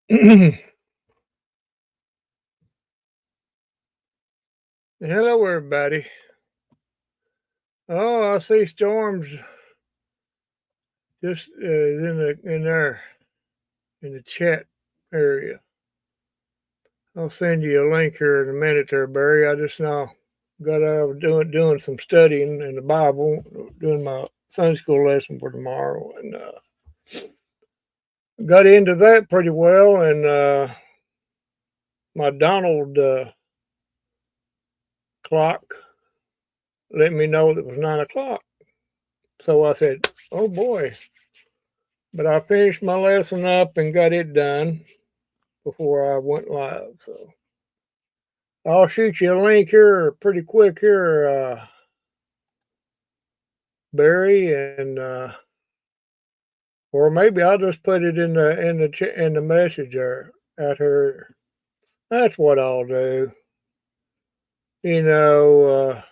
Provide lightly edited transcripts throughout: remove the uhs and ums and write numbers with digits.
Hello, everybody. Oh, I see storms just in there in the chat area. I'll send you a link here in a minute, there, Barry. I just now got out of doing some studying in the Bible, doing my Sunday school lesson for tomorrow, and got into that pretty well. And my Donald clock let me know that it was 9 o'clock. So I said, "Oh boy!" But I finished my lesson up and got it done before I went live. So I'll shoot you a link here pretty quick here, Barry, and or maybe I'll just put it in the message there at her. That's what I'll do. You know,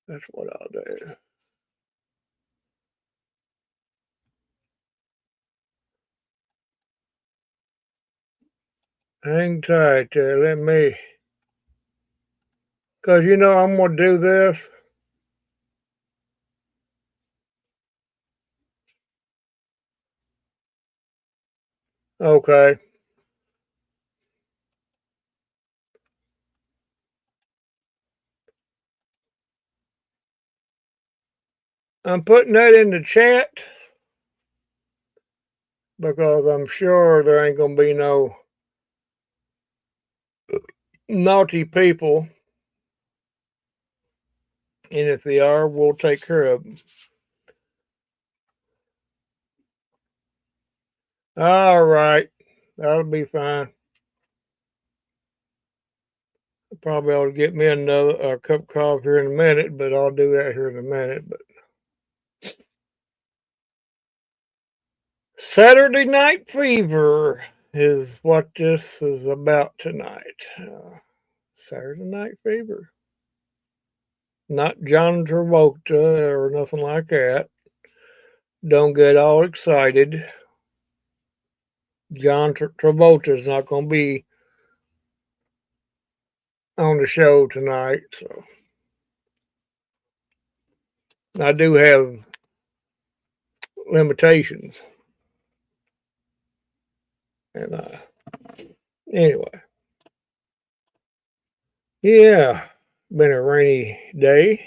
that's what I'll do. Hang tight there. Let me, cause I'm gonna do this. Okay. I'm putting that in the chat because I'm sure there ain't gonna be no naughty people, and if they are, we'll take care of them. All right, that'll be fine. Probably ought to get me another cup of coffee here in a minute, but I'll do that here in a minute. But Saturday Night Fever is what this is about tonight. Saturday Night Fever, not John Travolta or nothing like that. Don't get all excited. John Travolta is not going to be on the show tonight, so I do have limitations. And anyway, yeah, been a rainy day.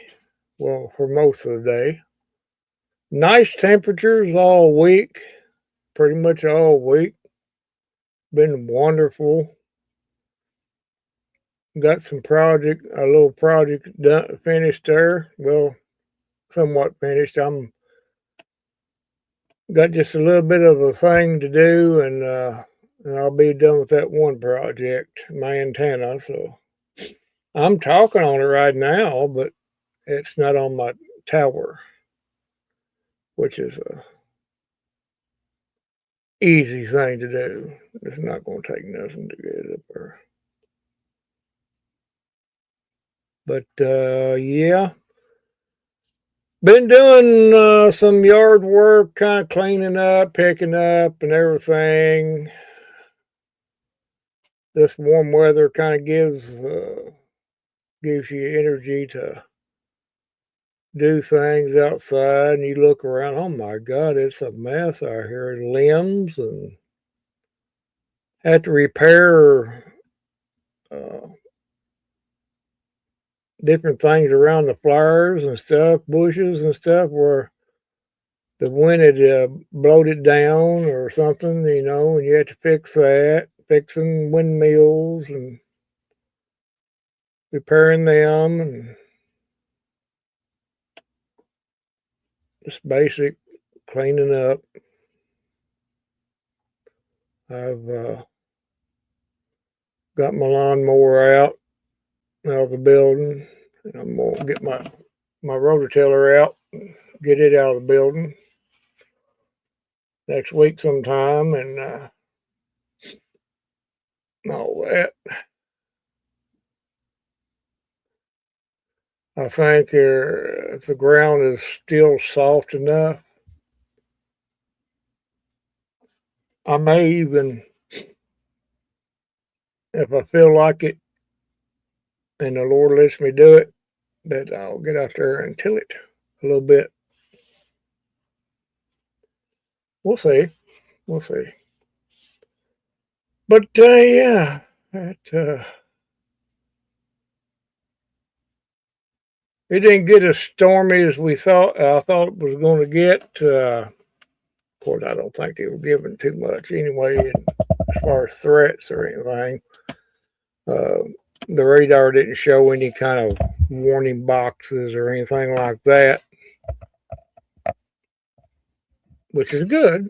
Well, for most of the day. Nice temperatures all week, pretty much all week. Been wonderful. Got a little project done, finished there. Well, somewhat finished. Got just a little bit of a thing to do, and I'll be done with that one project, my antenna. So I'm talking on it right now, but it's not on my tower, which is a easy thing to do. It's not going to take nothing to get it up there. But yeah, been doing some yard work, kind of cleaning up, picking up, and everything. This warm weather kind of gives you energy to do things outside, and you look around. Oh my God, it's a mess out here. Limbs and have to repair uh, different things around the flowers and stuff, bushes and stuff, where the wind had blowed it down or something, and you had to fix that, fixing windmills and repairing them, and just basic cleaning up. I've got my lawnmower out of the building, and I'm gonna get my rototiller out, and get it out of the building next week sometime, and all that. I think if the ground is still soft enough, I may even, if I feel like it and the Lord lets me do it, that I'll get out there and till it a little bit. We'll see. We'll see. But yeah, it didn't get as stormy as we thought. I thought it was going to get. Of course, I don't think they were giving too much anyway, as far as threats or anything. The radar didn't show any kind of warning boxes or anything like that, which is good.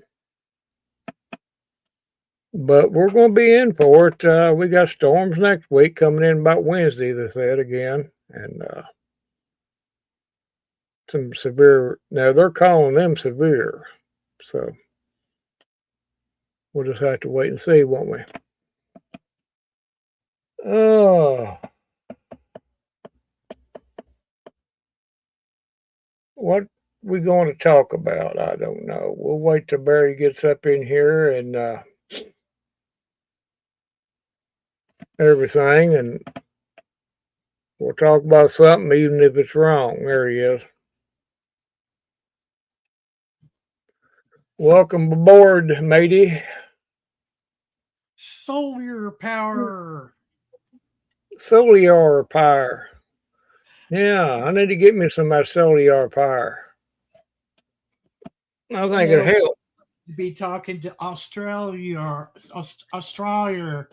But we're going to be in for it. We got storms next week coming in about Wednesday, they said again. And some severe, now they're calling them severe. So we'll just have to wait and see, won't we? Oh. What we going to talk about? I don't know. We'll wait till Barry gets up in here and everything, and we'll talk about something, even if it's wrong. There he is. Welcome aboard, matey. Solar power. Solar power. Yeah, I need to get me some of that solar power. I think it'll help. Be talking to Australia. Australia.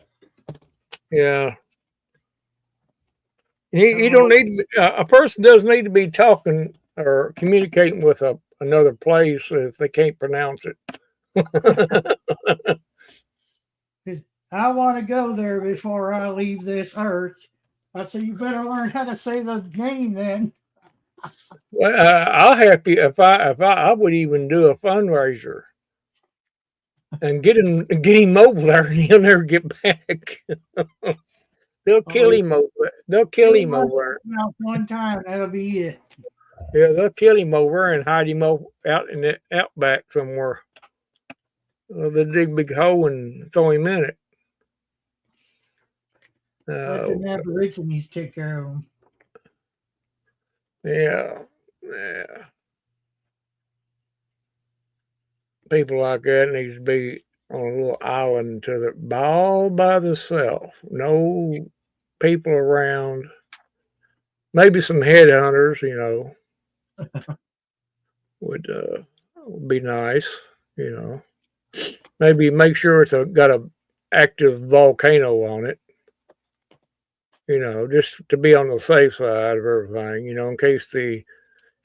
Yeah. You don't need a person doesn't need to be talking or communicating with another place if they can't pronounce it. I want to go there before I leave this earth. I said, you better learn how to say the name then. Well, I'll help you if I would even do a fundraiser and get him over there, and he'll never get back. They'll kill him over. They'll kill him over. One time, that'll be it. Yeah, they'll kill him over and hide him out in the outback somewhere. They'll dig a big hole and throw him in it. Let the Aborigines take care of him. Yeah. People like that need to be on a little island all by themselves. No people around. Maybe some headhunters, would be nice, Maybe make sure it's got a active volcano on it, just to be on the safe side of everything, in case the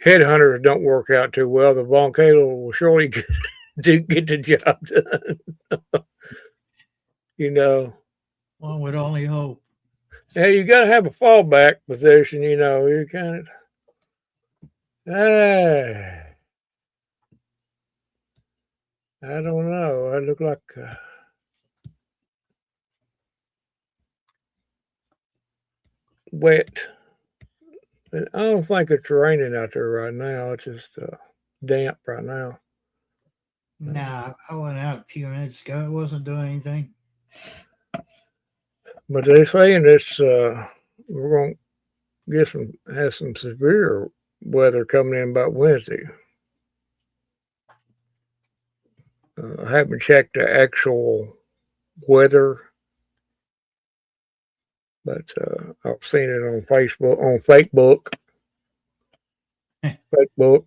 headhunters don't work out too well, the volcano will surely get the job done. One would only hope. Yeah, you got to have a fallback position, you kind of. I don't know. I look like wet. I don't think it's raining out there right now. It's just damp right now. Nah, I went out a few minutes ago. It wasn't doing anything. But they're saying it's we're going to have some severe weather coming in about Wednesday. I haven't checked the actual weather, but I've seen it on Facebook, on Facebook. Facebook.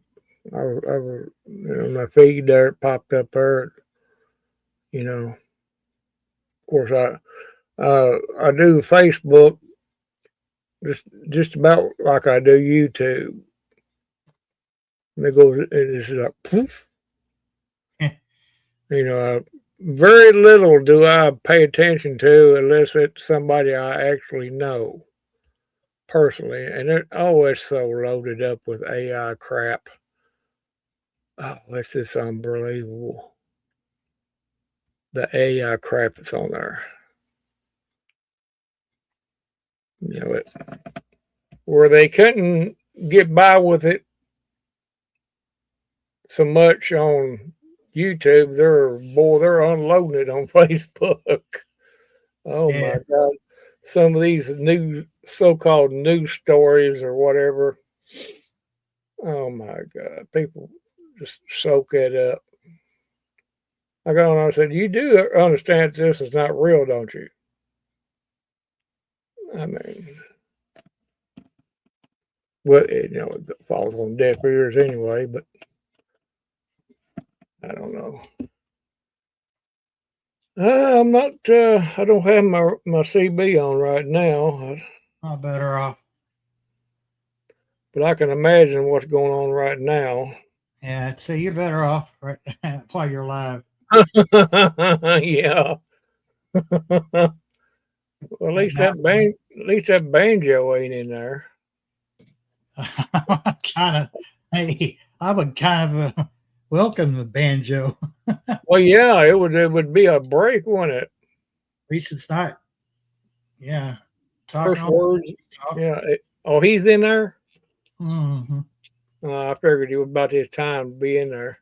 My feed there, it popped up there. Of course, I do Facebook just about like I do YouTube. And it goes, it's like poof. Very little do I pay attention to unless it's somebody I actually know personally, and they're always so loaded up with AI crap. Oh, it's just unbelievable. The AI crap that's on there. Where they couldn't get by with it so much on YouTube, they're unloading it on Facebook. Oh Yeah. my God. Some of these new so-called news stories or whatever. Oh my God. People just soak it up. I got on and I said, you do understand this is not real, don't you? I mean, well, it falls on deaf ears anyway, but I don't know. I'm not, I don't have my CB on right now, I'm better off. but I can imagine what's going on right now. Yeah, so you're better off right while you're alive. Yeah. Well, at least that banjo ain't in there. Kind of, hey, I would kind of welcome the banjo. Well, yeah, it would be a break, wouldn't it? At least it's not, yeah, talking First all words, talk. yeah. Oh, he's in there. Mm-hmm. I figured he was about his time to be in there.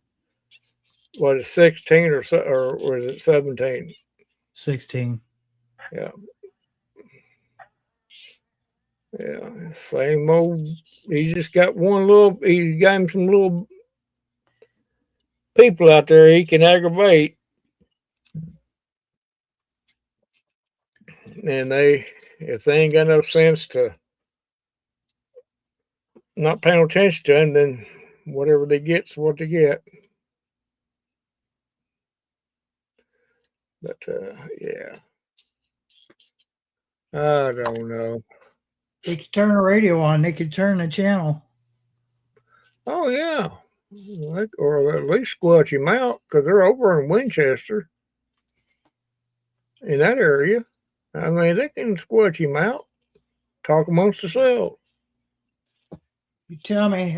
Was it 16 or was it 17? 16. Yeah, yeah. Same old. He just got one little. He got him some little people out there he can aggravate, and if they ain't got enough sense to not paying attention to him, then whatever they get's what they get. But yeah, I don't know. They could turn the radio on. They could turn the channel. Oh yeah, or at least squelch him out because they're over in Winchester, in that area. I mean, they can squelch him out, talk amongst themselves. You tell me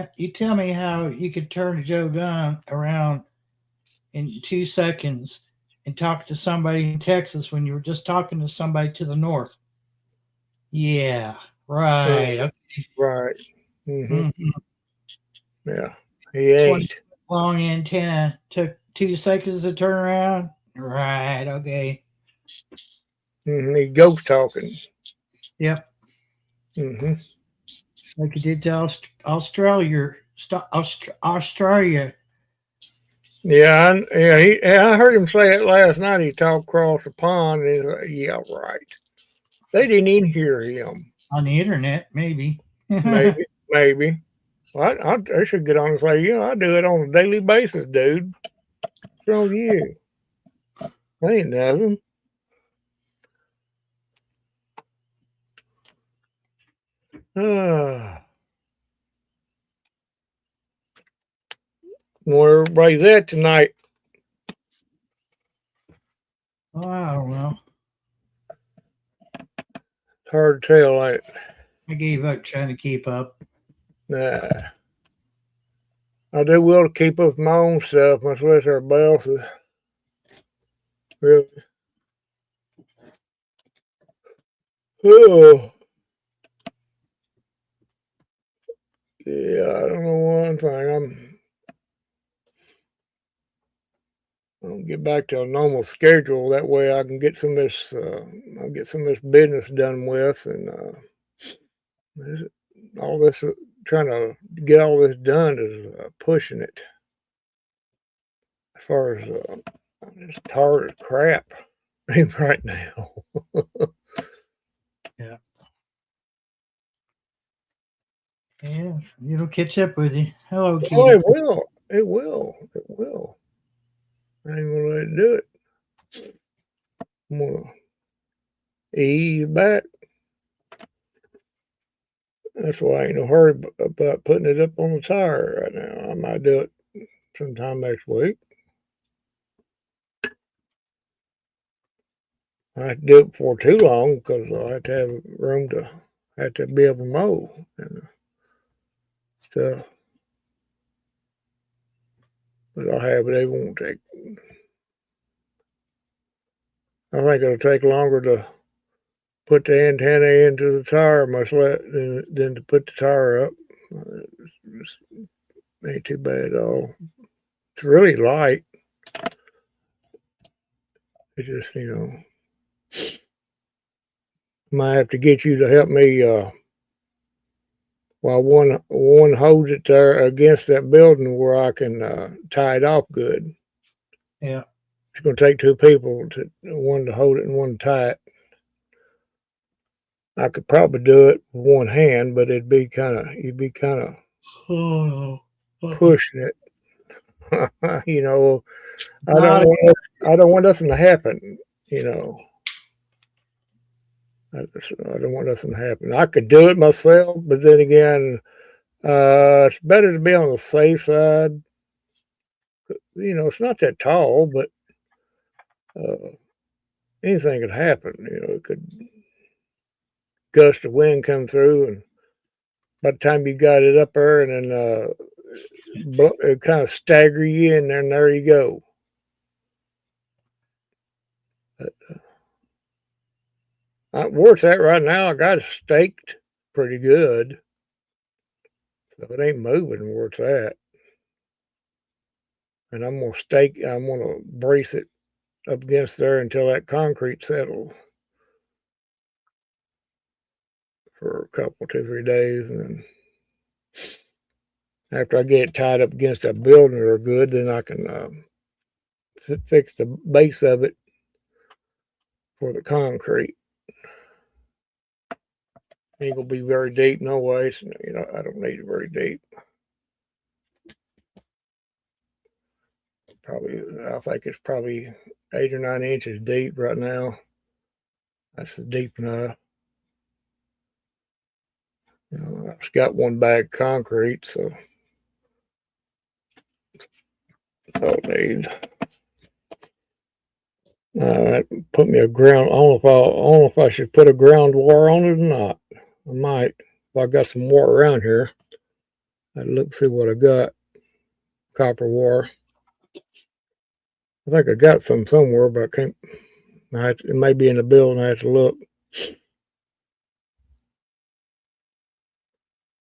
how you could turn Joe Gunn around in 2 seconds and talk to somebody in Texas when you were just talking to somebody to the north. Yeah, right. Right. Mm-hmm. Yeah, he ain't. Long antenna took 2 seconds to turn around. Right. Okay. He ghost talking. Yep. Like you did to Australia. Australia. Yeah, I heard him say it last night. He talked across the pond, and he's like, "Yeah, right." They didn't even hear him. On the internet, maybe. Maybe. Well, I should get on and say, I do it on a daily basis, dude. What's wrong with you? Ain't nothing. Where everybody's at tonight? Oh, I don't know. It's hard to tell, ain't it? I gave up trying to keep up. Nah. I do well to keep up with my own stuff, much less everybody else's. Really. Oh. Yeah, I don't know one thing. I'll get back to a normal schedule. That way, I can get some of this. I'll get some of this business done with, and all this trying to get all this done is pushing it. As far as I'm just tired of crap right now. Yeah. Yeah, it'll catch up with you. Hello, Kitty. Oh, it will. It will. It will. I ain't gonna let it do it. I'm gonna ease back. That's why I ain't no hurry about putting it up on the tire right now. I might do it sometime next week. I have to do it before too long because I have to have room to have to be able to mow and stuff. But I'll have it. It won't take. I think it'll take longer to put the antenna into the tire much less than to put the tire up. It ain't too bad at all. It's really light. It just, might have to get you to help me while one holds it there against that building where I can tie it off good. Yeah. It's going to take two people, one to hold it and one to tie it. I could probably do it with one hand, but you'd be kind of pushing it. I don't want nothing to happen. I don't want nothing to happen. I could do it myself, but then again, it's better to be on the safe side. It's not that tall, but anything could happen. It could gust of wind come through, and by the time you got it up there, and then it kind of stagger you, and then there you go. But where it's at right now, I got it staked pretty good, so it ain't moving where it's at. And I'm gonna brace it up against there until that concrete settles for a couple, 2-3 days, and then after I get it tied up against that building or good, then I can fix the base of it for the concrete. Ain't gonna be very deep, no way. So, I don't need it very deep. I think it's probably 8 or 9 inches deep right now. That's deep enough. I've just got one bag of concrete, so that's all I need. Put me a ground. I don't know if I should put a ground wire on it or not. I might. If I got some wire around here, I'd look see what I got. Copper wire. I think I got some somewhere, but I can't. It may be in the building. I have to look.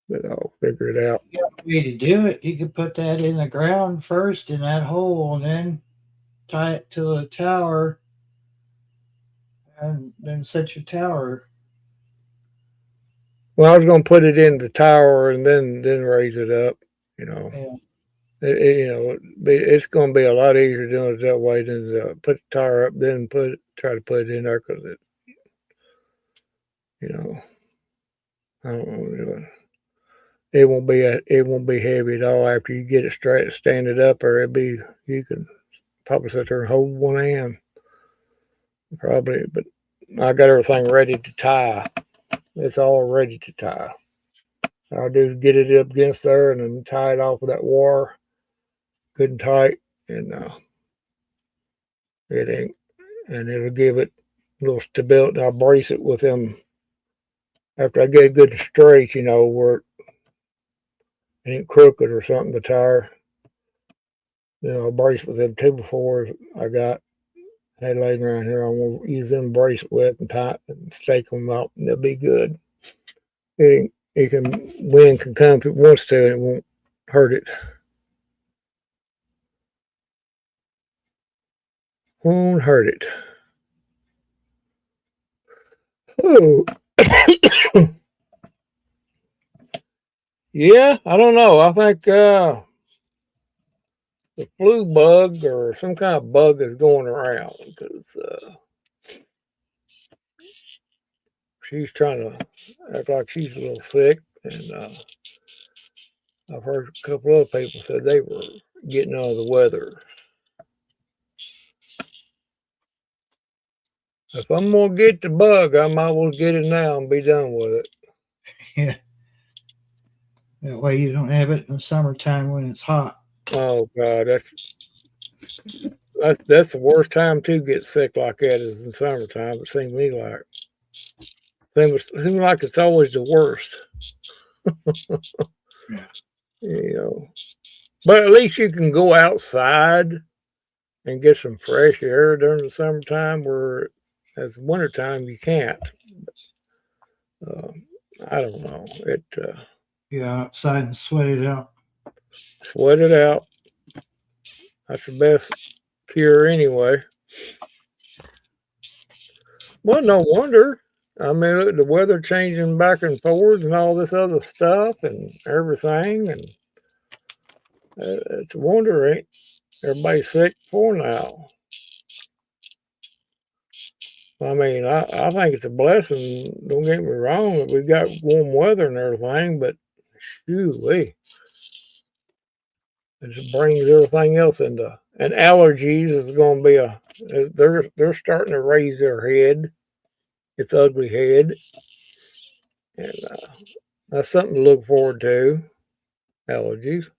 But I'll figure it out. You got a way to do it. You could put that in the ground first in that hole, and then tie it to a tower, and then set your tower. Well, I was going to put it in the tower and then raise it up. Yeah. It's going to be a lot easier doing it that way than to put the tower up, then try to put it in there, because I don't know. It won't be heavy at all after you get it straight, stand it up, or you can probably sit there and hold one hand, probably. But I got everything ready to tie. It's all ready to tie. All I do is get it up against there and then tie it off with that wire, good and tight, and it'll give it a little stability. I'll brace it with them after I get it good and straight, where it ain't crooked or something, the tire. Then I'll brace with them 2x4s I had laying around here. I'm gonna use them brace it with and tie and stake them out, and they'll be good. Wind can come if it wants to, and it won't hurt it. Won't hurt it. Oh. Yeah, I don't know. I think the flu bug or some kind of bug is going around, because she's trying to act like she's a little sick, and I've heard a couple other people said they were getting out of the weather. If I'm gonna get the bug, I might as well get it now and be done with it. Yeah. That way you don't have it in the summertime when it's hot. Oh God, that's the worst time to get sick like that, is in summertime. It seems to me like. Seems like it's always the worst. Yeah. But at least you can go outside and get some fresh air during the summertime, where as wintertime you can't. I don't know. Yeah, outside and sweat it out. Sweat it out. That's the best cure anyway. Well, no wonder. I mean, look, the weather changing back and forwards and all this other stuff and everything, and it's a wonder ain't everybody sick for now. I mean, I think it's a blessing. Don't get me wrong that we've got warm weather and everything, but shoo, it just brings everything else into. And allergies is going to be they're starting to raise their head, its ugly head, and that's something to look forward to. Allergies.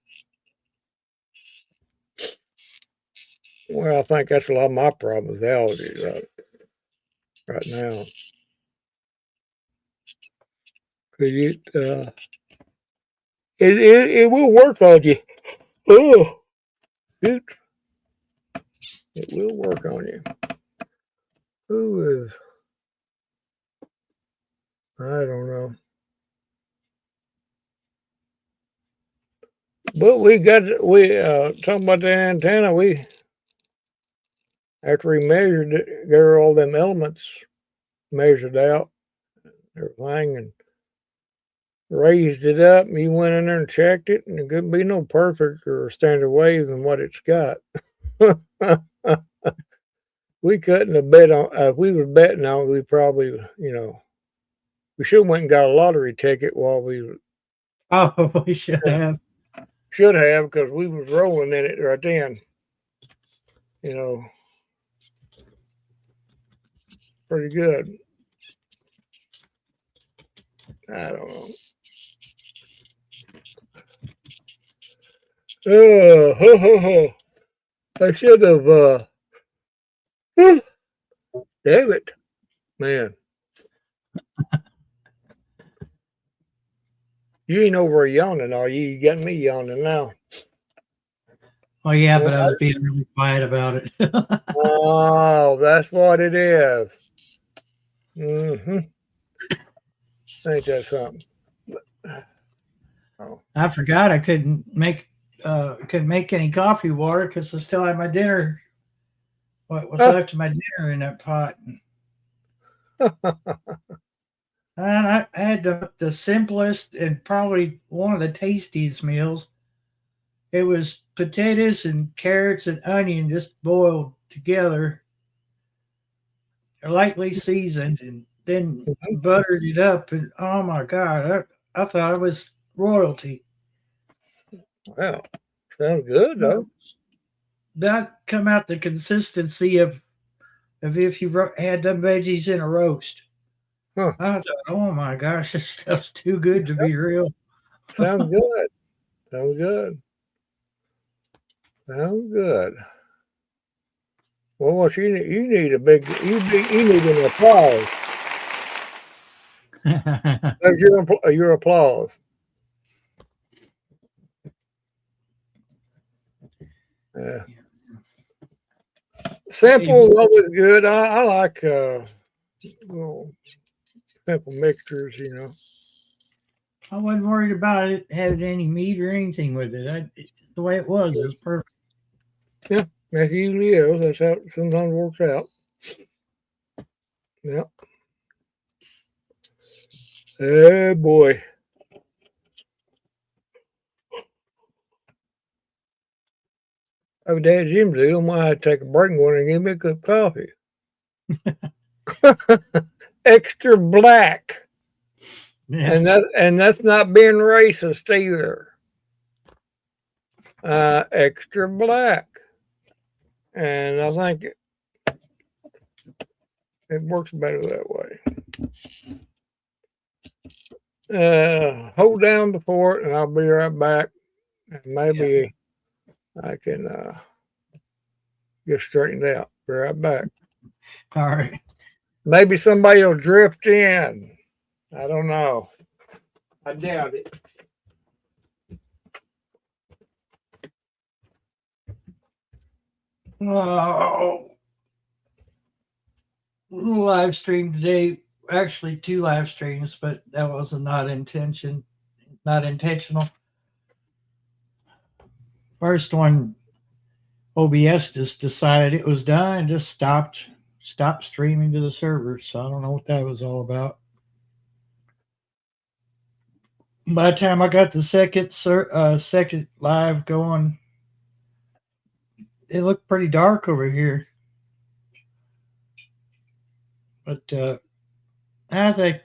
Well, I think that's a lot of my problem with allergies right now. Cause it will work on you. Oh, shoot. It will work on you. Who is? I don't know. But we talking about the antenna. We after we measured it, got all them elements measured out, everything, and raised it up. And you went in there and checked it, and it couldn't be no perfect or standard wave than what it's got. We couldn't have bet on. If we was betting on it, we probably, we should have went and got a lottery ticket while we Probably should have. should have, because we was rolling in it right then. Pretty good. I don't know. I should have. Damn it, man. You ain't over yawning, are you? You got me yawning now. Oh yeah, but I was being really quiet about it. Oh, that's what it is. Mm-hmm. Ain't that something? Oh. I forgot I couldn't make any coffee water because I still had my dinner. What was left of my dinner in that pot? And I had the simplest and probably one of the tastiest meals. It was potatoes and carrots and onion just boiled together, lightly seasoned, and then buttered it up. And oh my God, I thought it was royalty. Wow, sounds good though. That come out the consistency of if you had them veggies in a roast. Huh. I thought, oh my gosh, this stuff's too good to be real. Sounds good. Sounds good. Sounds good. Well, what you need you need an applause. That's your applause. Yeah. Simple is always good. I like simple mixtures, I wasn't worried about it having any meat or anything with it. The way it was perfect. Yeah, that usually is. That's how it sometimes works out. Yep. Oh boy. Oh, Dad Jim said, I might have to take a break and go in and give me a cup of coffee. Extra black. Yeah. And that's not being racist either. Extra black. And I think it works better that way. Hold down the fort and I'll be right back. And maybe I can get straightened out. Be right back. All right. Maybe somebody will drift in. I don't know. I doubt it. Oh, live stream today. Actually, 2 live streams, but that was not intentional. First one, OBS just decided it was done and just stopped stopped streaming to the server. So I don't know what that was all about. By the time I got the second live going, it looked pretty dark over here. But I think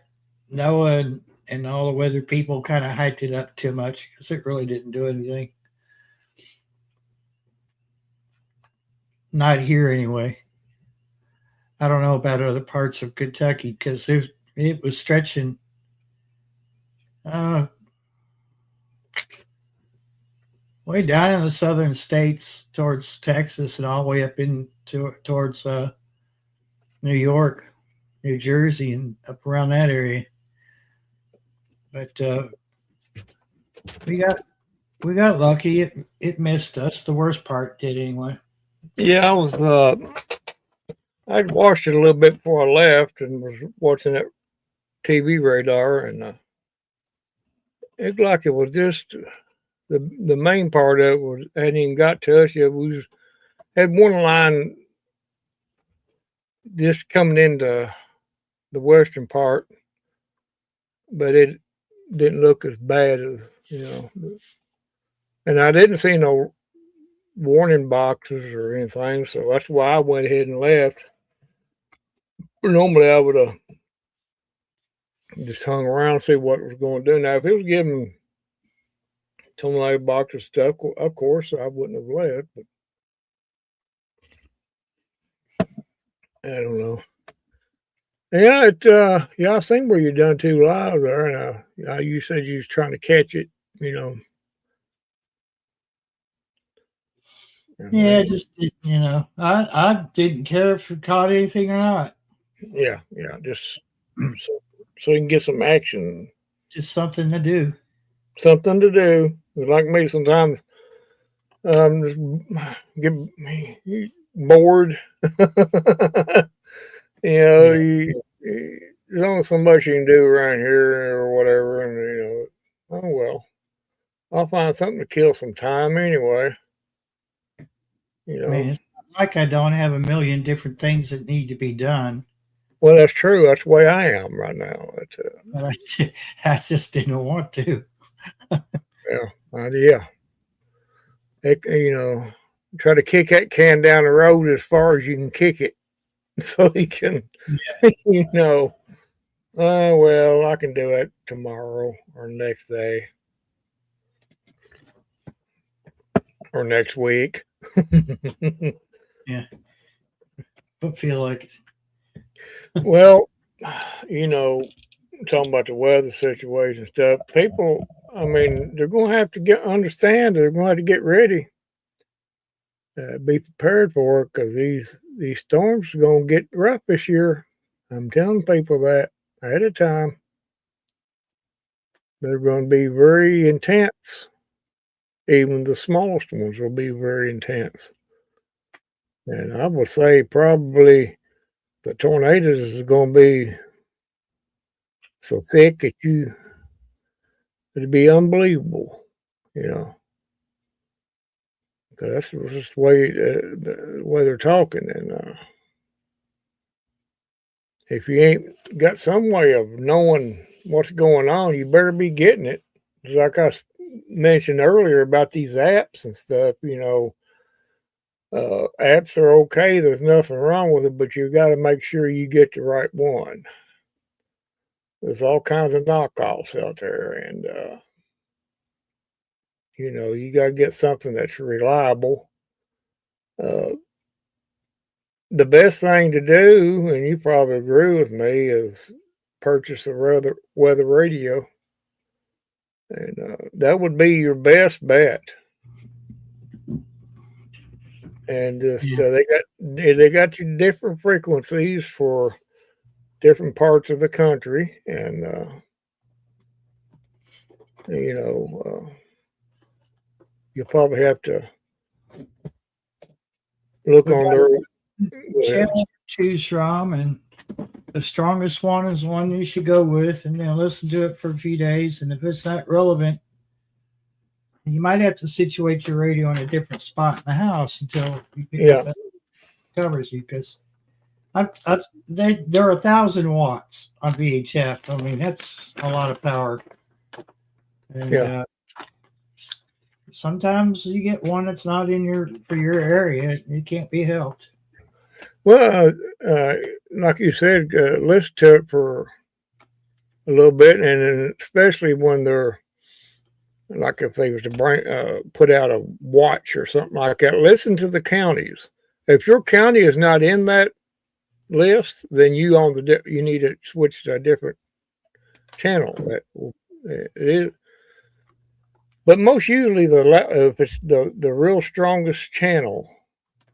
Noah and all the weather people kind of hyped it up too much because it really didn't do anything. Not here anyway. I don't know about other parts of Kentucky because it was stretching way down in the southern states towards Texas and all the way up towards New York, New Jersey, and up around that area. But we got lucky. It missed us. The worst part did anyway. Yeah, I'd watched it a little bit before I left and was watching that TV radar, and it looked like it was just the main part of it was hadn't even got to us yet. We had one line just coming into the western part, but it didn't look as bad as, and I didn't see no warning boxes or anything, so that's why I went ahead and left. Normally I would have just hung around and see what it was going to do. Now, if it was giving tornado box of stuff, of course I wouldn't have left, but I don't know. Yeah, I seen where you done 2 live there, and you said you was trying to catch it, Yeah, just I didn't care if it caught anything or not. Yeah, just so you can get some action. Just something to do. Something to do. Like me, sometimes just get bored. There's only so much you can do around here or whatever, and oh well, I'll find something to kill some time anyway. Man, it's not like I don't have a million different things that need to be done. Well, that's true. That's the way I am right now. But I just didn't want to. Yeah. Try to kick that can down the road as far as you can kick it, so you can, well, I can do it tomorrow or next day or next week. Yeah, but feel like it. Well, talking about the weather situation stuff, people, they're going to have to understand they're going to have to get ready, be prepared for it, because these storms are going to get rough this year. I'm telling people that ahead of time. They're going to be very intense. Even the smallest ones will be very intense. And I would say probably the tornadoes is going to be so thick that it'd be unbelievable, because that's just the way they're talking. And if you ain't got some way of knowing what's going on, you better be getting it. Like I mentioned earlier about these apps and stuff, apps are okay. There's nothing wrong with it, but you got to make sure you get the right one. There's all kinds of knockoffs out there, and you got to get something that's reliable. The best thing to do, and you probably agree with me, is purchase a weather radio, and that would be your best bet. And just they got you different frequencies for different parts of the country, and you'll probably have to look on their channel to choose from, and the strongest one is the one you should go with, and then listen to it for a few days. And if it's not relevant, you might have to situate your radio in a different spot in the house until you pick up that covers you, because They're 1,000 watts on VHF. I mean, that's a lot of power. And Yeah. sometimes you get one that's not for your area. It can't be helped. Well, like you said, listen to it for a little bit, and then especially when they're like if they was to put out a watch or something like that, listen to the counties. If your county is not in that list, then you need to switch to a different channel. It is, but most usually if it's the real strongest channel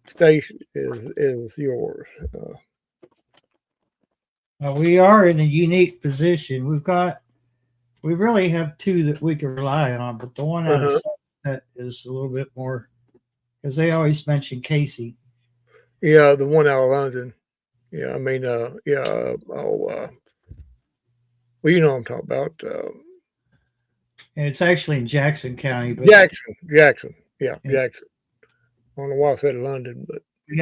station is yours. We are in a unique position. We really have two that we can rely on, but the one out of that is a little bit more because they always mention Casey. Yeah, the one out of London. Yeah, I mean, well, you know what I'm talking about. And it's actually in Jackson County, but Jackson. Yeah, Jackson. I don't know why I said London, but we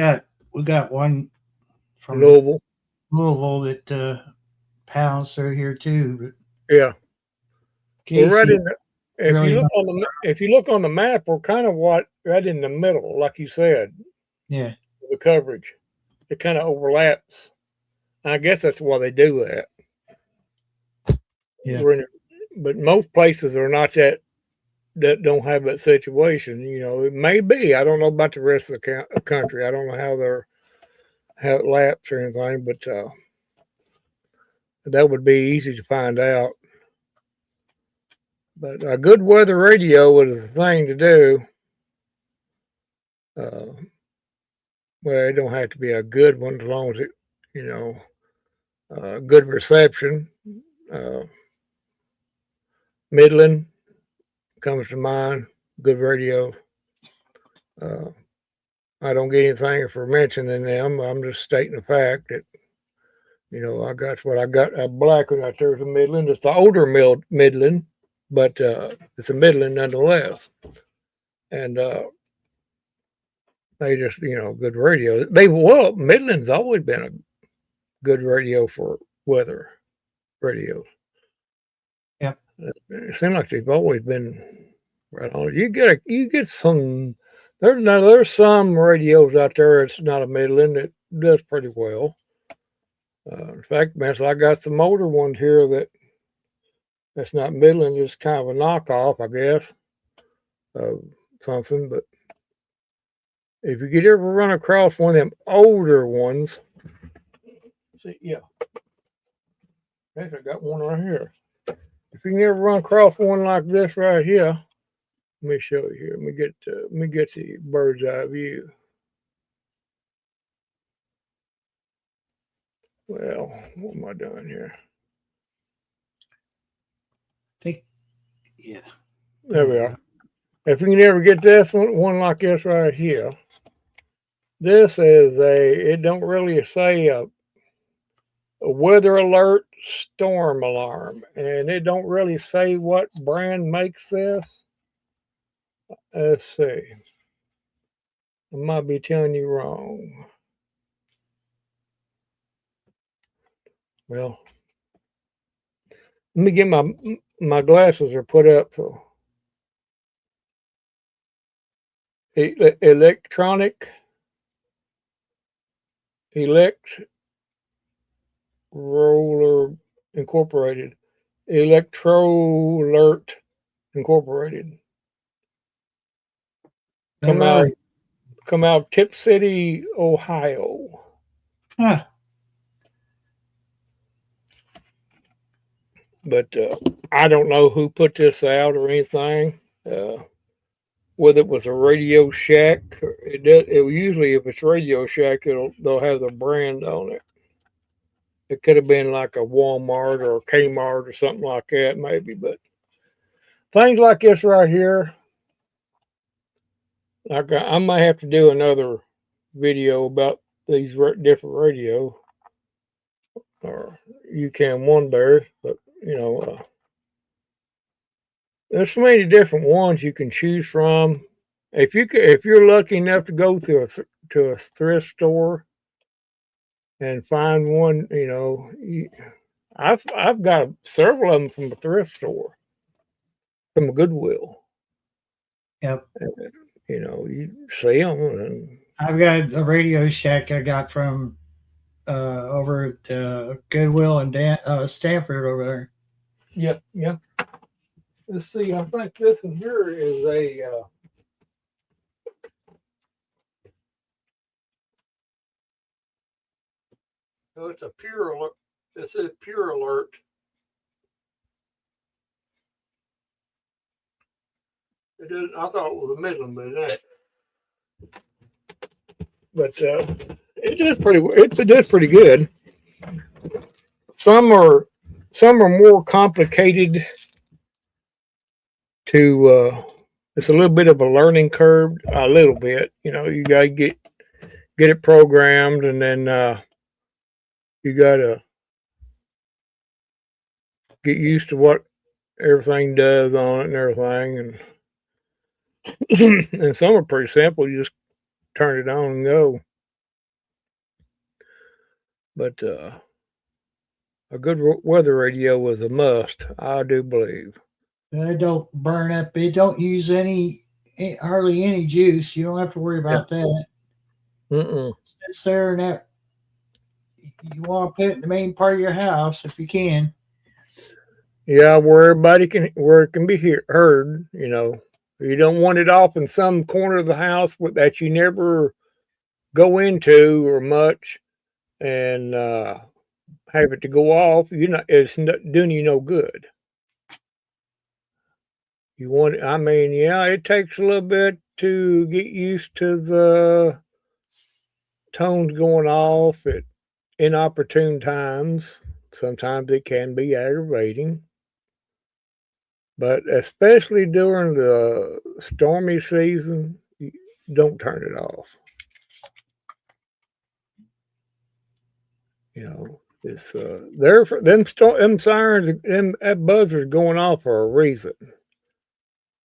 got one from Louisville that pounds through here too. But yeah, Casey, we're right in the. If you look on the map, we're kind of right in the middle, like you said. Yeah, the coverage, it kind of overlaps. I guess that's why they do that. Yeah, but most places are not that don't have that situation. You know, it may be. I don't know about the rest of the country. I don't know how it laps or anything, but that would be easy to find out. But a good weather radio is the thing to do. Well, it don't have to be a good one as long as it, you know, good reception. Midland comes to mind. Good radio. I don't get anything for mentioning them. I'm just stating the fact that, you know, I got what I got. A black one out there is a Midland. It's the older Midland, but it's a Midland nonetheless. And they just, you know, good radio. Midland's always been a good radio for weather radios. Yeah. It seems like they've always been right on. You get some. There's some radios out there. It's not a Midland that does pretty well. In fact, man, so I got some older ones here that's not Midland. It's kind of a knockoff, I guess, of something. But if you could ever run across one of them older ones, see, yeah, I got one right here. If you can ever run across one like this right here, let me show you here. Let me get the bird's eye view. Well, what am I doing here? Yeah. There we are. If you can ever get this one like this right here, this is it don't really say a weather alert storm alarm, and it don't really say what brand makes this. Let's see. I might be telling you wrong. Well, let me get my glasses are put up so electronic roller incorporated, Electro Alert Incorporated. Come out Tip City, Ohio. Huh. But I don't know who put this out or anything. Whether it was a Radio Shack, it usually if it's Radio Shack, they'll have the brand on it. It could have been like a Walmart or a Kmart or something like that, maybe. But things like this right here, like I might have to do another video about these different radios, or you can wonder, but you know, there's so many different ones you can choose from. If you're lucky enough to go to a thrift store and find one. I've got several of them from a thrift store, from a Goodwill. Yep. You see them, and I've got a Radio Shack I got from over at Goodwill and Stanford over there. yeah. Let's see. I think this one here is a. So it's a Pure Alert. It says Pure Alert. It didn't. I thought it was a Midland, but it ain't. But it does pretty good. Some are more complicated to. It's a little bit of a learning curve. A little bit. You gotta get it programmed, and then you gotta get used to what everything does on it and everything, and and some are pretty simple. You just turn it on and go. But a good weather radio is a must, I do believe. It don't burn up. It don't use hardly any juice. You don't have to worry about that. It's there, and that you want to put it in the main part of your house if you can. Yeah, where it can be heard. You don't want it off in some corner of the house that you never go into or much, and have it to go off. It's not doing you no good. You want, it takes a little bit to get used to the tones going off at inopportune times. Sometimes it can be aggravating, but especially during the stormy season, don't turn it off. It's there for them sirens, that buzzer's going off for a reason.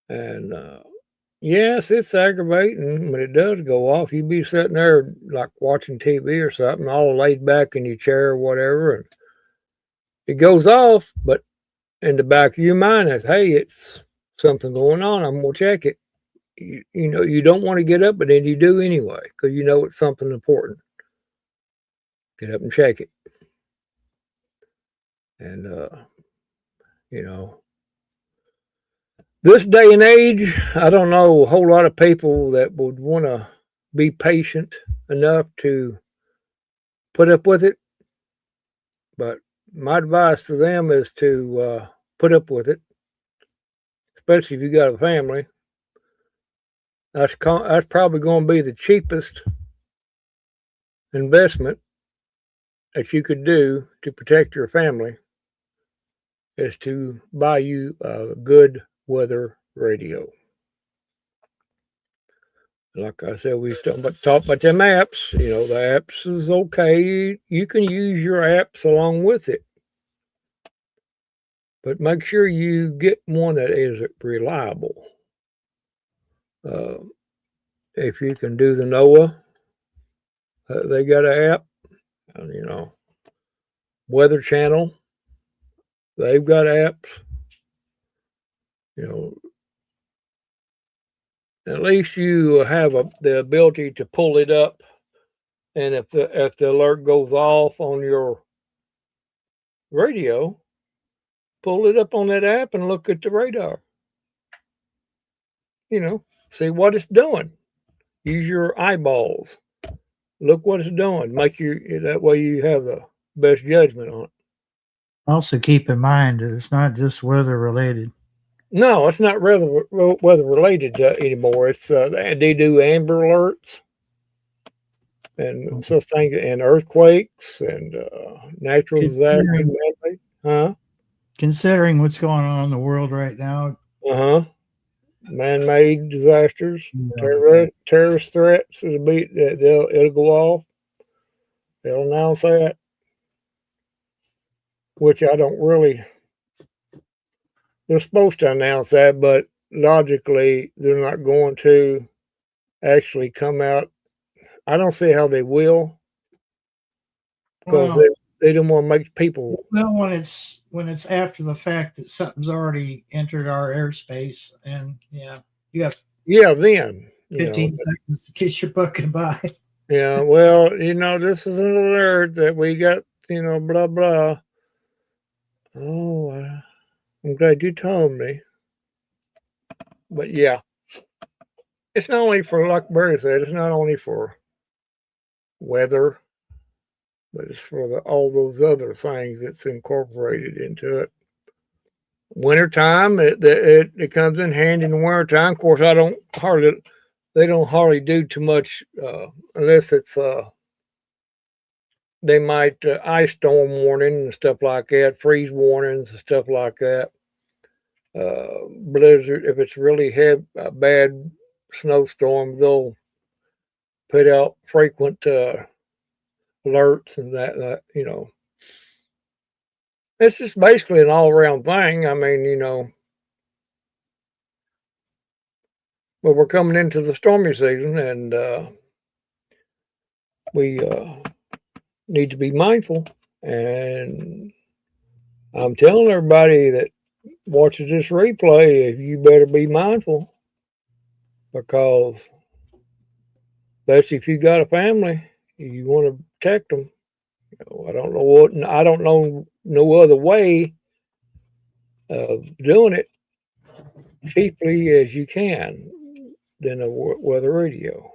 And yes, it's aggravating when it does go off. You be sitting there like watching TV or something, all laid back in your chair or whatever, and it goes off, but in the back of your mind is, hey, it's something going on. I'm gonna check it. You don't want to get up, but then you do anyway because it's something important. Get up and check it. And this day and age, I don't know a whole lot of people that would want to be patient enough to put up with it. But my advice to them is to put up with it, especially if you got a family. That's probably going to be the cheapest investment that you could do to protect your family, is to buy you a good weather radio. Like I said, we talked about them apps. The apps is okay. You can use your apps along with it, but make sure you get one that is reliable. If you can do the NOAA, they got an app. Weather Channel, they've got apps. At least you have the ability to pull it up, and if the alert goes off on your radio, pull it up on that app and look at the radar. See what it's doing. Use your eyeballs. Look what it's doing. That way you have the best judgment on it. Also, keep in mind that it's not just weather related. No, it's not weather related anymore. It's they do Amber Alerts and such things, and earthquakes and natural disasters. Considering what's going on in the world right now. Man-made disasters, terrorist threats. It'll go off. They'll announce that, which I don't really. They're supposed to announce that, but logically, they're not going to actually come out. I don't see how they will. because Well, they don't want to make people. well, when it's after the fact that something's already entered our airspace, and yeah, you got Yeah, then 15 seconds to kiss your butt goodbye. yeah. Well, this is an alert that we got. Blah blah. Oh, I'm glad you told me. But yeah, it's not only for, like Barry said, it's not only for weather, but it's for all those other things that's incorporated into it. Wintertime, it comes in handy in the wintertime. Of course, they don't hardly do too much unless it's they might ice storm warning and stuff like that, freeze warnings and stuff like that. Blizzard, if it's really bad snowstorm, they'll put out frequent alerts and that. It's just basically an all around thing. I mean, but we're coming into the stormy season, and we need to be mindful. And I'm telling everybody that watches this replay, if you better be mindful, because especially if you got a family, you want to protect them. I don't know no other way of doing it cheaply as you can than a weather radio.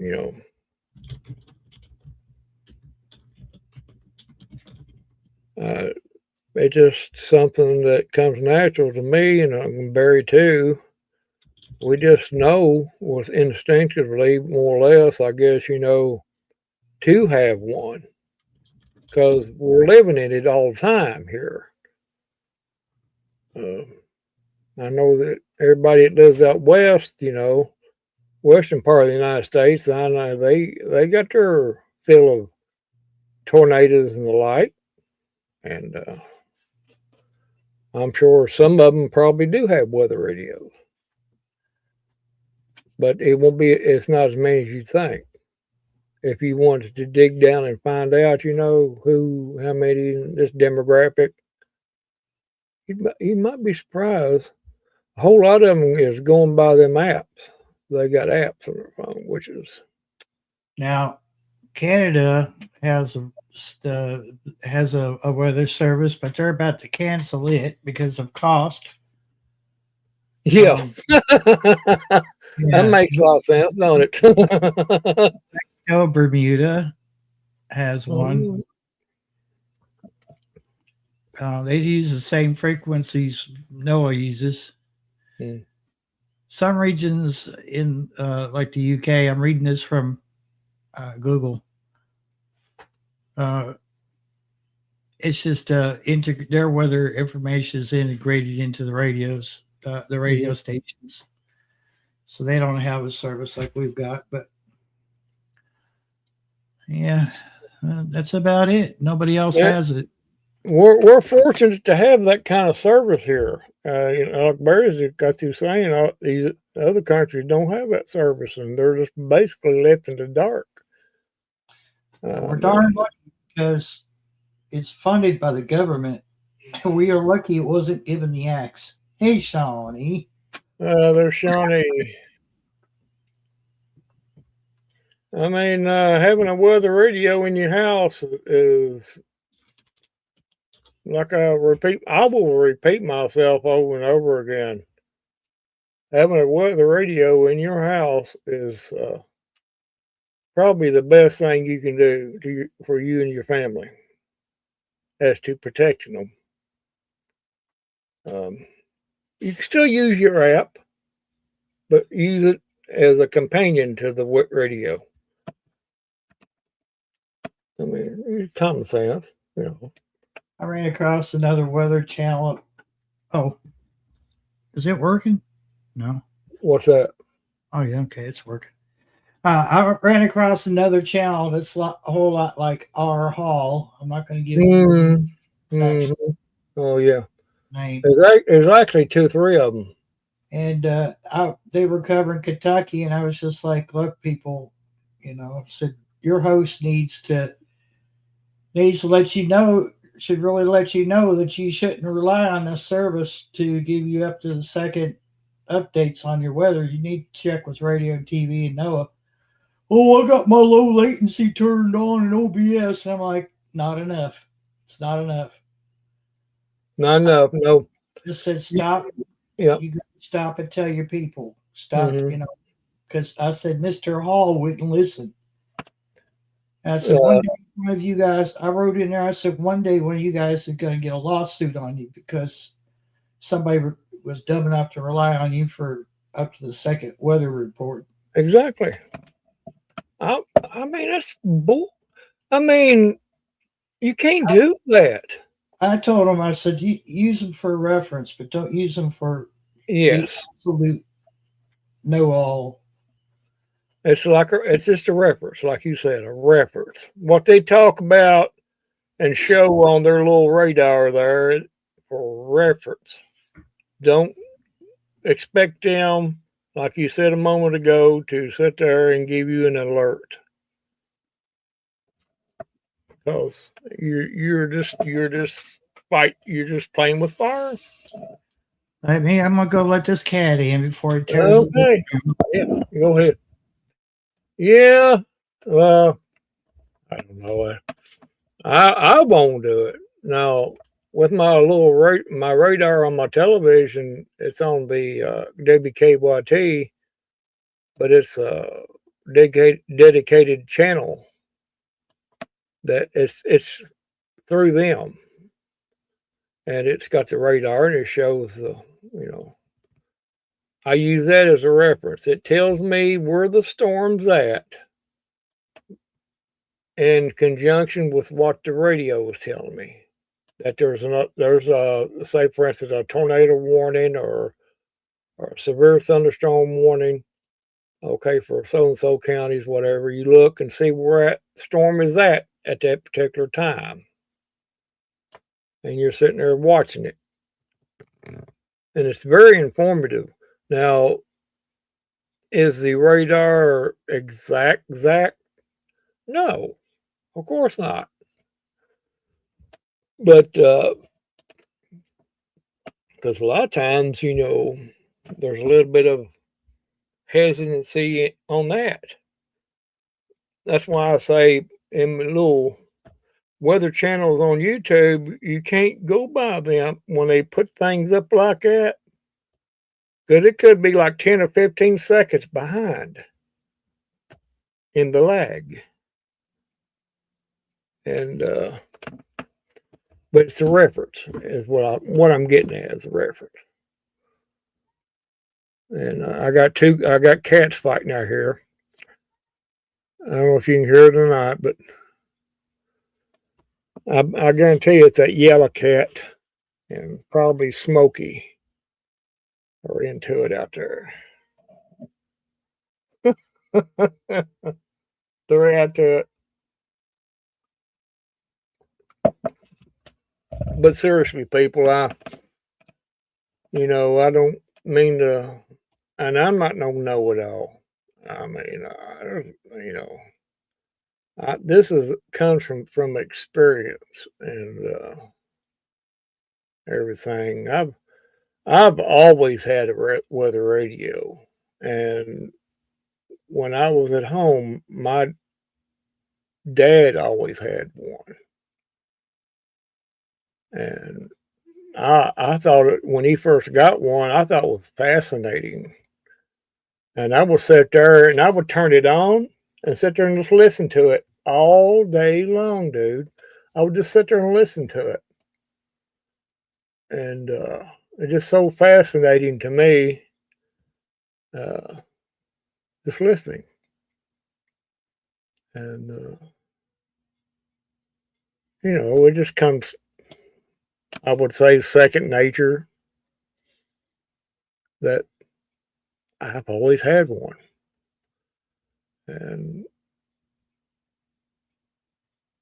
You know, it's just something that comes natural to me, and Barry too. We just know with instinctively, more or less, I guess, to have one because we're living in it all the time here. I know that everybody that lives out west, western part of the United States, I know they got their fill of tornadoes and the like, and I'm sure some of them probably do have weather radios, but it won't be. It's not as many as you think. If you wanted to dig down and find out, how many in this demographic, you might be surprised. A whole lot of them is going by them apps. They got apps on their phone, which is Now, Canada has a weather service, but they're about to cancel it because of cost. yeah. That Yeah, makes a lot of sense, don't it? Bermuda has one. They use the same frequencies NOAA uses. Hmm. Some regions in like the UK, I'm reading this from Google. It's just their weather information is integrated into the radios, the radio stations. So they don't have a service like we've got, but yeah, that's about it. Nobody else has it. We're fortunate to have that kind of service here. Like Barry's got through saying, these other countries don't have that service, and they're just basically left in the dark. We're darn lucky because it's funded by the government. We are lucky it wasn't given the axe. Hey, Shawnee. There's Shawnee. I mean, having a weather radio in your house is like I will repeat myself over and over again. Having a weather radio in your house is probably the best thing you can do for you and your family as to protecting them. You can still use your app, but use it as a companion to the radio. I mean, it's common sense, I ran across another weather channel. Oh, is it working? No. What's that? Oh, yeah. Okay, it's working. I ran across another channel that's a whole lot like our hall. I'm not going to give you Oh, yeah. name. There's actually 2, 3 of them. And they were covering Kentucky, and I was just like, look, people, You know, said your host needs to let you know, should really let you know that you shouldn't rely on this service to give you up to the second updates on your weather. You need to check with radio and TV and NOAA. Oh, I got my low latency turned on in OBS. And I'm like, not enough. It's not enough. Not enough. No. Just said stop. Yeah. You got to stop and tell your people. Stop, Mhm. you know, because I said Mr. Hall wouldn't listen. And I said, one day, one of you guys, I wrote in there, I said, one day one of you guys is going to get a lawsuit on you because somebody was dumb enough to rely on you for up to the second weather report. Exactly. I mean, that's bull. I mean, you can't do that. I told him, I said, you use them for reference, but don't use them for Yes. the absolute know-all. It's just a reference, like you said, a reference. What they talk about and show on their little radar there for reference. Don't expect them, like you said a moment ago, to sit there and give you an alert. Because you're just playing with fire. I mean, I'm gonna go let this cat in before he tears it. Okay. Yeah, go ahead. Yeah. Well, I don't know. I won't do it. Now, with my little my radar on my television, it's on the WKYT, but it's a dedicated channel that it's through them, and it's got the radar and it shows the, you know, I use that as a reference. It tells me where the storm's at in conjunction with what the radio is telling me. That there's a, say for instance, a tornado warning or a severe thunderstorm warning, okay, for so and so counties, whatever. You look and see where the storm is at that particular time, and you're sitting there watching it, and it's very informative. Now, is the radar exact? No, of course not. But because a lot of times, you know, there's a little bit of hesitancy on that. That's why I say in little weather channels on YouTube, you can't go by them when they put things up like that, because it could be like 10 or 15 seconds behind in the lag. And but it's a reference is what I'm getting at as a reference. And I got cats fighting out here. I don't know if you can hear it or not, but I guarantee you it's that yellow cat and probably Smokey are into it out there. They're into it. But seriously, people, I don't mean to, and I'm not no know-it-all. I mean, this comes from experience and everything. I've always had a weather radio, and when I was at home, my dad always had one, and I thought when he first got one, I thought it was fascinating, and I would sit there and I would turn it on and sit there and just listen to it all day long, dude. I would just sit there and listen to it, and it's just so fascinating to me, just listening, and it just comes, I would say, second nature that I've always had one. And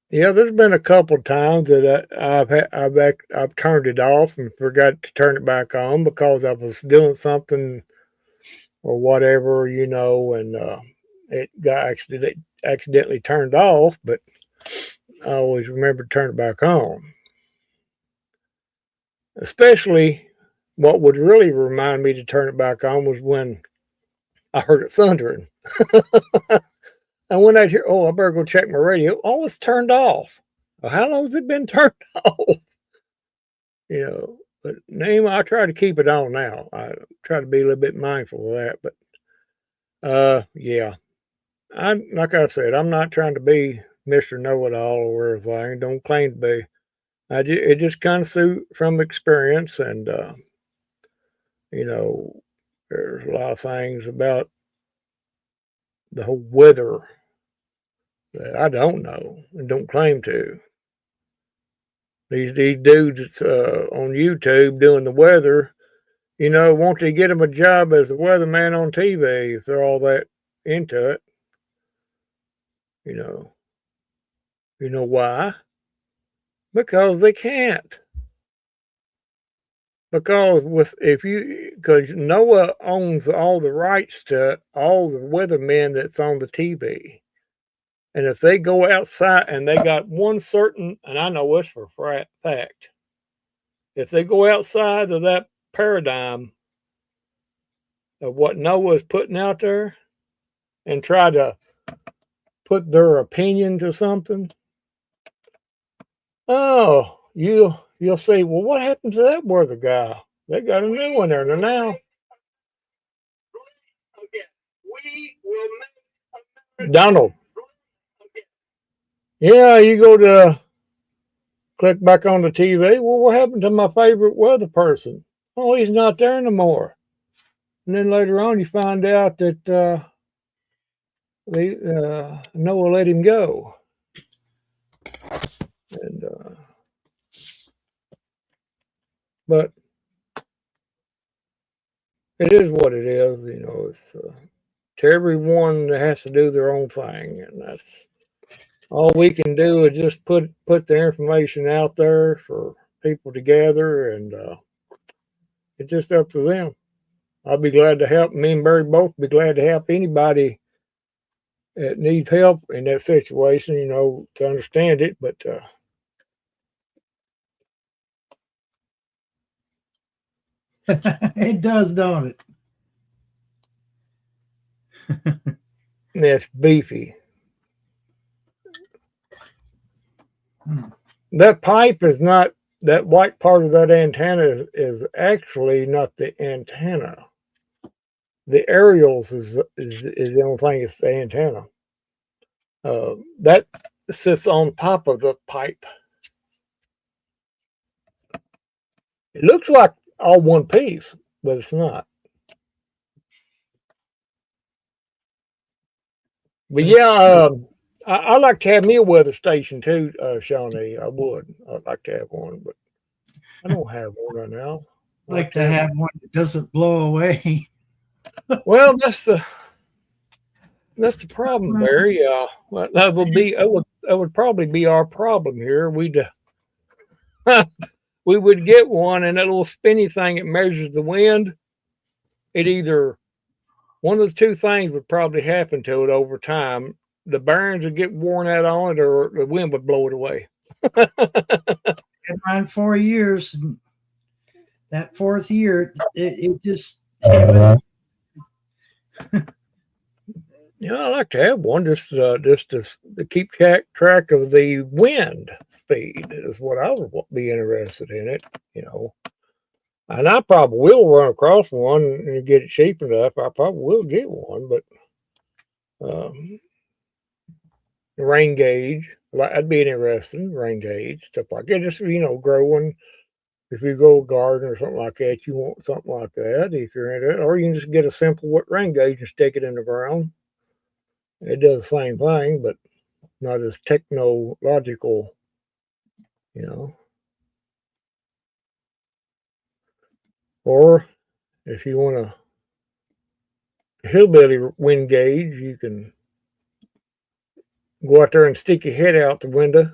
yeah, there's been a couple times that I've turned it off and forgot to turn it back on because I was doing something or whatever, and it got accidentally turned off, but I always remember to turn it back on. Especially what would really remind me to turn it back on was when I heard it thundering. And when I'd hear, oh, I better go check my radio. Oh, it's turned off. Well, how long has it been turned off? But I try to keep it on now. I try to be a little bit mindful of that. But yeah, like I said, I'm not trying to be Mr. Know-It-All or everything. Don't claim to be. It just comes through from experience, and there's a lot of things about the whole weather that I don't know and don't claim to. These dudes that's on YouTube doing the weather, won't they get them a job as a weatherman on TV if they're all that into it? You know why? Because they can't. Because because NOAA owns all the rights to all the weathermen that's on the TV. And if they go outside and they got one certain, and I know this for a fact, if they go outside of that paradigm of what NOAA is putting out there and try to put their opinion to something, oh, you'll say, well, what happened to that weather guy? They got a new one there now. Donald. Yeah, you go to click back on the TV. Well, what happened to my favorite weather person? Oh, he's not there anymore. And then later on, you find out that Noah let him go. And but it is what it is. It's to everyone that has to do their own thing, and that's all we can do is just put the information out there for people to gather, and it's just up to them. I'll be glad to help. Me and Barry both be glad to help anybody that needs help in that situation, to understand it. But it does, don't it? That's beefy. That pipe is not, that white part of that antenna is actually not the antenna. The aerials is the only thing, it's the antenna. That sits on top of the pipe. It looks like all one piece, but it's not. But yeah, I like to have me a weather station too, Shawnee. I would. I'd like to have one, but I don't have one right now. I like to have one that doesn't blow away. Well, that's the problem, Barry. Well, that would probably be our problem here. We would get one, and that little spinny thing that measures the wind. It either one of the two things would probably happen to it over time. The bearings would get worn out on it, or the wind would blow it away. Had mine 4 years. And that fourth year, it just. I like to have one just to keep track of the wind speed is what I would be interested in it, And I probably will run across one and get it cheap enough. I probably will get one, but rain gauge, that'd be interesting. Rain gauge, stuff like that. Just growing. If you go garden or something like that, you want something like that. If you're into it, or you can just get a simple rain gauge and stick it in the ground. It does the same thing, but not as technological, Or if you want a hillbilly wind gauge, you can go out there and stick your head out the window.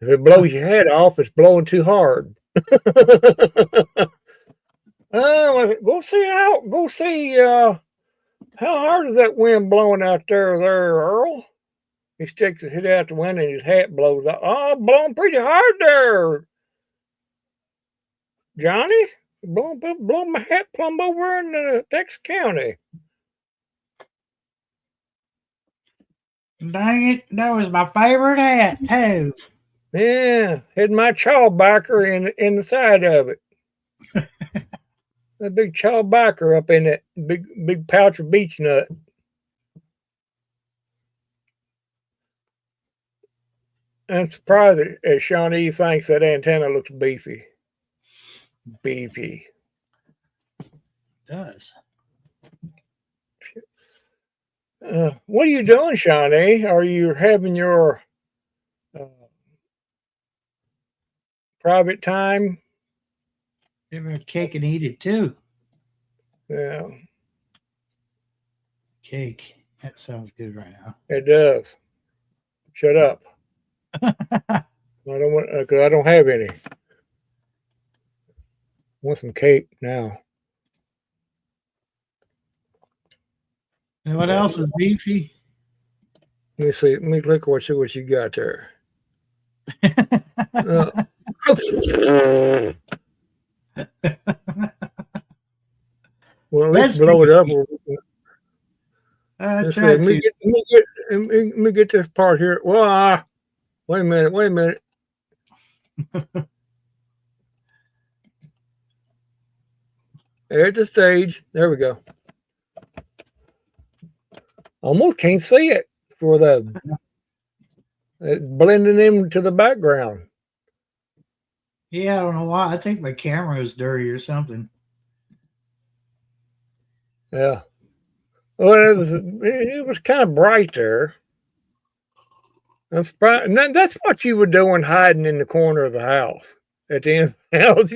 If it blows your head off, it's blowing too hard. Go see How hard is that wind blowing out there, Earl? He sticks his head out the window and his hat blows out. Oh, blowing pretty hard there, Johnny. Blowing my hat plumb over in Texas County. Dang it, that was my favorite hat too. Yeah, had my chawbacker in the side of it. That big chawbacker up in that big pouch of beech nut. I'm surprised that Shawnee thinks that antenna looks beefy. Beefy. It does. What are you doing, Shawnee? Are you having your private time? Give her a cake and eat it too. Yeah. Cake. That sounds good right now. It does. Shut up. I don't want because I don't have any. I want some cake now. And what else is beefy? Let me see. Let me look see what you got there. Well, at least blow it up. Let me get this part here. Well, wait a minute. There's the stage. There we go. Almost can't see it for the blending into the background. Yeah, I don't know why. I think my camera is dirty or something. Yeah. Well, it was kind of bright there. That's what you were doing, hiding in the corner of the house at the end of the house.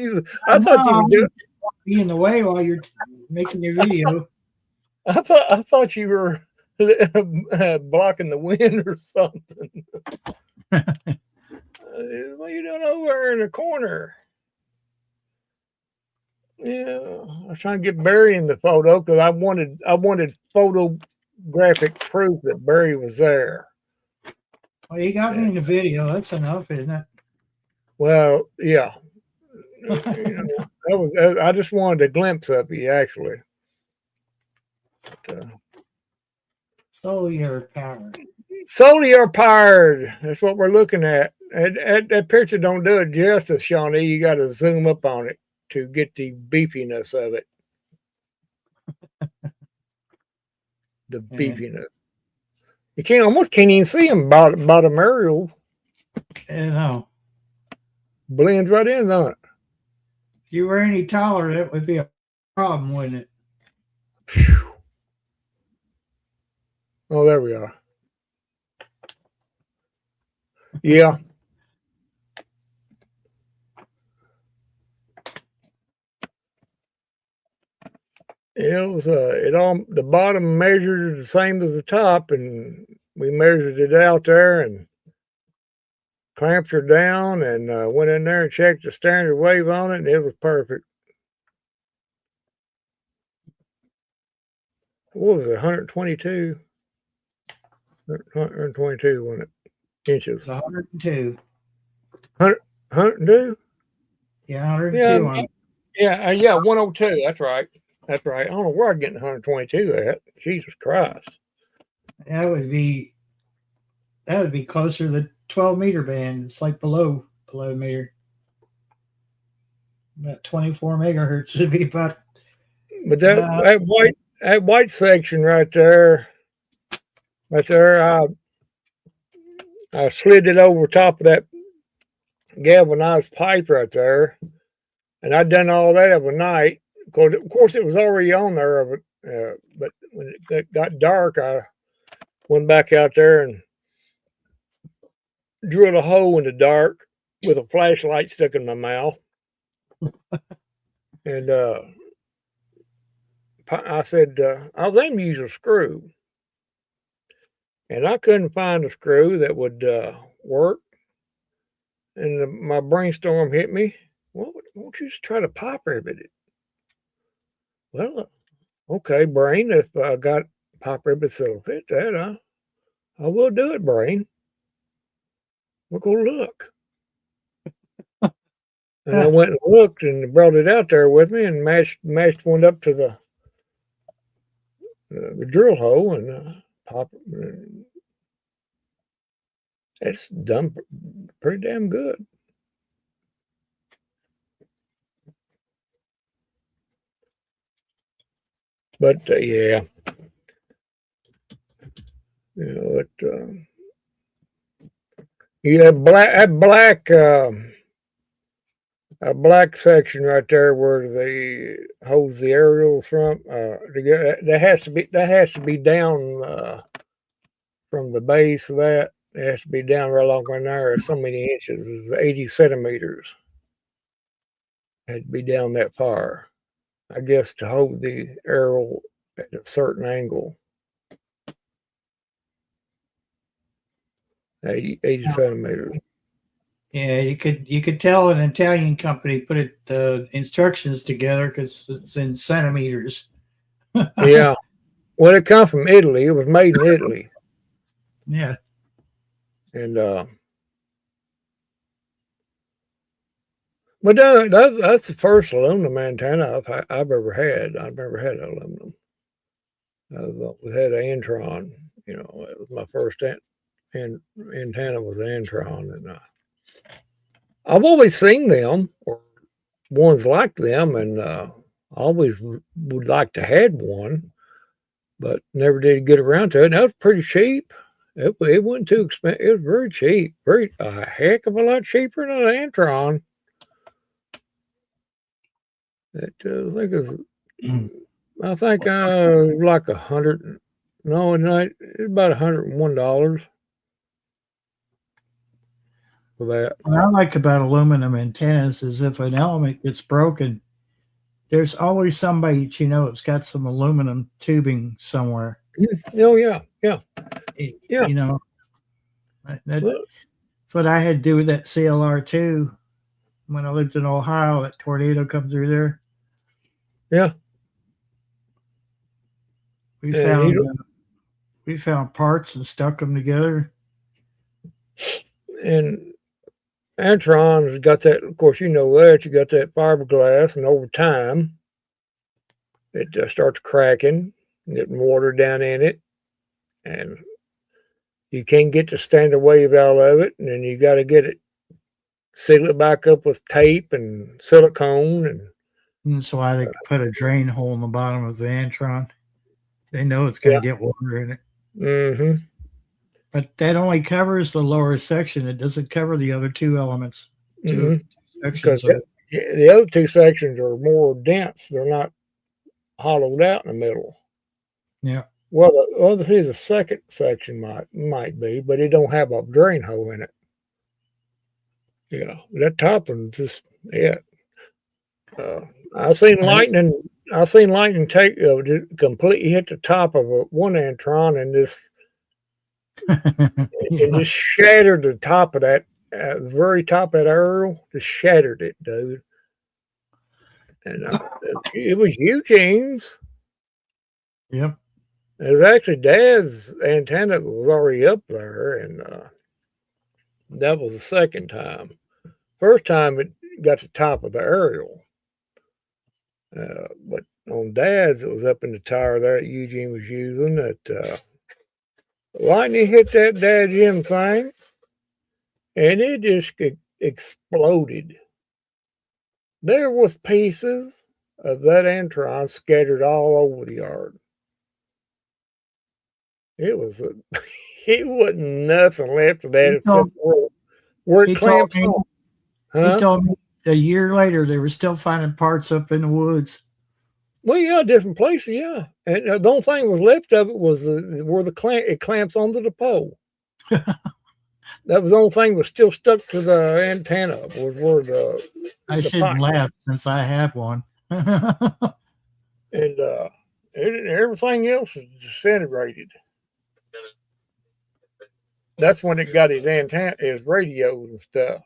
I thought you were doing be in the way while you're making your video. I thought you were blocking the wind or something. What are you doing over there in the corner? Yeah, I was trying to get Barry in the photo because I wanted photographic proof that Barry was there. Well, you got me in the video. That's enough, isn't it? Well, yeah. I just wanted a glimpse of you, actually. But, solar powered. Solar powered. That's what we're looking at. That picture don't do it justice, Shawnee. You got to zoom up on it to get the beefiness of it. The beefiness. You almost can't even see him bottom aerial. I know. Blends right in on it. If you were any taller, that would be a problem, wouldn't it? Phew. Oh, there we are. Yeah. It was the bottom measured the same as the top, and we measured it out there and clamped her down and went in there and checked the standard wave on it, and it was perfect. What was it? 122? 122, wasn't it? Inches. 102. 102? Yeah, 102. Yeah, 102. That's right. I don't know where I'm getting 122 at. Jesus Christ. That would be closer to the 12-meter band. It's like below meter. About 24 megahertz would be about. But that white section right there, I slid it over top of that galvanized pipe right there, and I'd done all that overnight. Of course, it was already on there, but when it got dark, I went back out there and drilled a hole in the dark with a flashlight stuck in my mouth. And I said, I was aiming to use a screw. And I couldn't find a screw that would work. And my brainstorm hit me. Well, won't you just try to pipe rivet it? Well, okay, brain, if I got Pop Ribbit said, "Hit that, huh? I will do it, Brain. We're gonna look." And I went and looked and brought it out there with me and mashed one up to the drill hole and pop. It's done pretty damn good. But yeah, it. You have a black section right there where they hose the aerials from. That has to be down from the base of that. It has to be down right along in there. So many inches, it's 80 centimeters. It had to be down that far, I guess, to hold the aerial at a certain angle. 80 centimeters. Yeah, you could tell an Italian company put the instructions together because it's in centimeters. Yeah. Well, it come from Italy. It was made in Italy. Yeah. And but that's the first aluminum antenna I've ever had. I've never had aluminum. We had an Antron. It was my first antenna was an Antron, and I've always seen them or ones like them, and always would like to had one, but never did get around to it. And that was pretty cheap. It wasn't too expensive. It was very cheap, a heck of a lot cheaper than an Antron. I think like $100. No, it's about $101 for that. What I like about aluminum antennas is if an element gets broken, there's always somebody that's got some aluminum tubing somewhere. Oh yeah. That's what I had to do with that CLR2 when I lived in Ohio. That tornado come through there. Yeah. We found parts and stuck them together. And Antron's got that. Of course, you got that fiberglass, and over time, it starts cracking, getting water down in it, and you can't get the standard wave out of it, and then you got to seal it back up with tape and silicone, and that's why they put a drain hole in the bottom of the Antron. They know it's going to get water in it. Mm-hmm. But that only covers the lower section. It doesn't cover the other two elements. Two sections. The other two sections are more dense. They're not hollowed out in the middle. Yeah. Well, the second section might be, but it don't have a drain hole in it. Yeah, that top one just I've seen lightning take completely hit the top of one Antron and just it just shattered the top of that very top of that aerial. Just shattered it, dude. And it was Eugene's. Yep. It was actually Dad's antenna that was already up there, and that was the second time. First time it got to the top of the aerial. But on Dad's, it was up in the tower there that Eugene was using. That lightning hit that Dad Jim thing, and it just exploded. There was pieces of that Antron scattered all over the yard. It wasn't nothing left of that except where it clamps on. He told me a year later they were still finding parts up in the woods. Well, yeah, different places, yeah. And the only thing was left of it was where it clamps onto the pole. That was the only thing was still stuck to the antenna. Was where I shouldn't laugh since I have one. And everything else is disintegrated. That's when it got his antenna, his radios and stuff.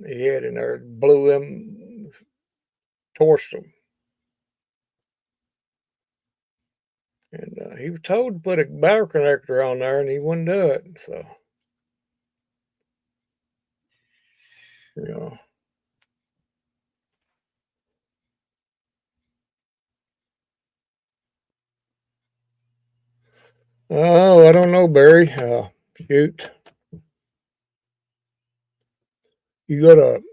He had in there, blew them, torched them. he was told to put a battery connector on there, and he wouldn't do it. So, you know. Oh, I don't know, Barry. Shoot. You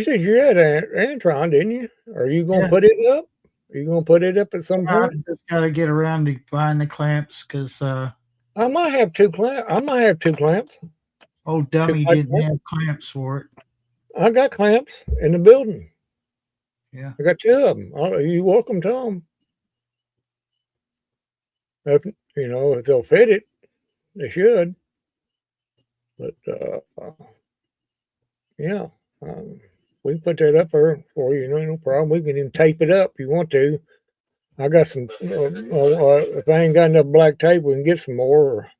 said you had an Antron, didn't you? Are you going to Yeah. put it up? Are you going to put it up at some I point? just got to get around to buying the clamps because I might have two clamps. old dummy pipe didn't have clamps for it. I got clamps in the building. Yeah. I got two of them. You're welcome to them. If they'll fit it, they should. But yeah, we can put that up there for you. No problem. We can even tape it up if you want to. I got some. If I ain't got enough black tape, we can get some more,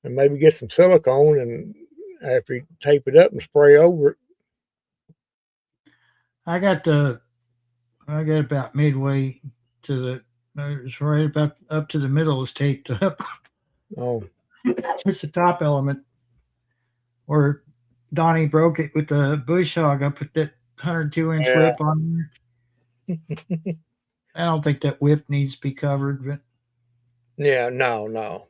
and maybe get some silicone. And after you tape it up and spray over it. I got about midway to the. It's right about up to the middle is taped up. Oh, it's the top element where Donnie broke it with the bush hog. I put that 102-inch whip on there. I don't think that whip needs to be covered, but yeah, no.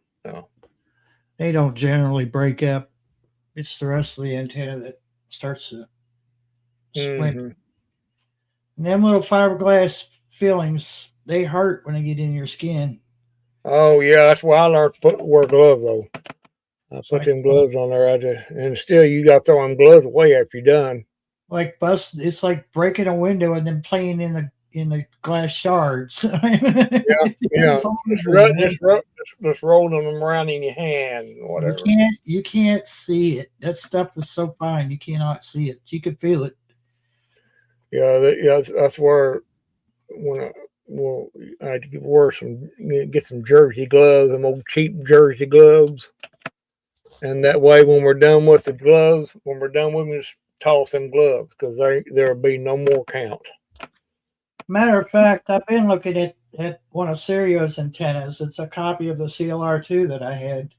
They don't generally break up. It's the rest of the antenna that starts to splint. Mm-hmm. And them little fiberglass fillings, they hurt when they get in your skin. Oh yeah, that's why I learned to wear gloves though. I put them gloves on there, and still you got to throw them gloves away after you're done. Like it's like breaking a window and then playing in the glass shards. yeah. Just rolling them around in your hand, whatever. You can't see it. That stuff is so fine, you cannot see it. You can feel it. Yeah, that's where I had to get some jersey gloves, them old cheap jersey gloves. And that way, when we're done with the gloves, we just toss them gloves because there'll be no more count. Matter of fact, I've been looking at one of Serio's antennas. It's a copy of the CLR2 that I had.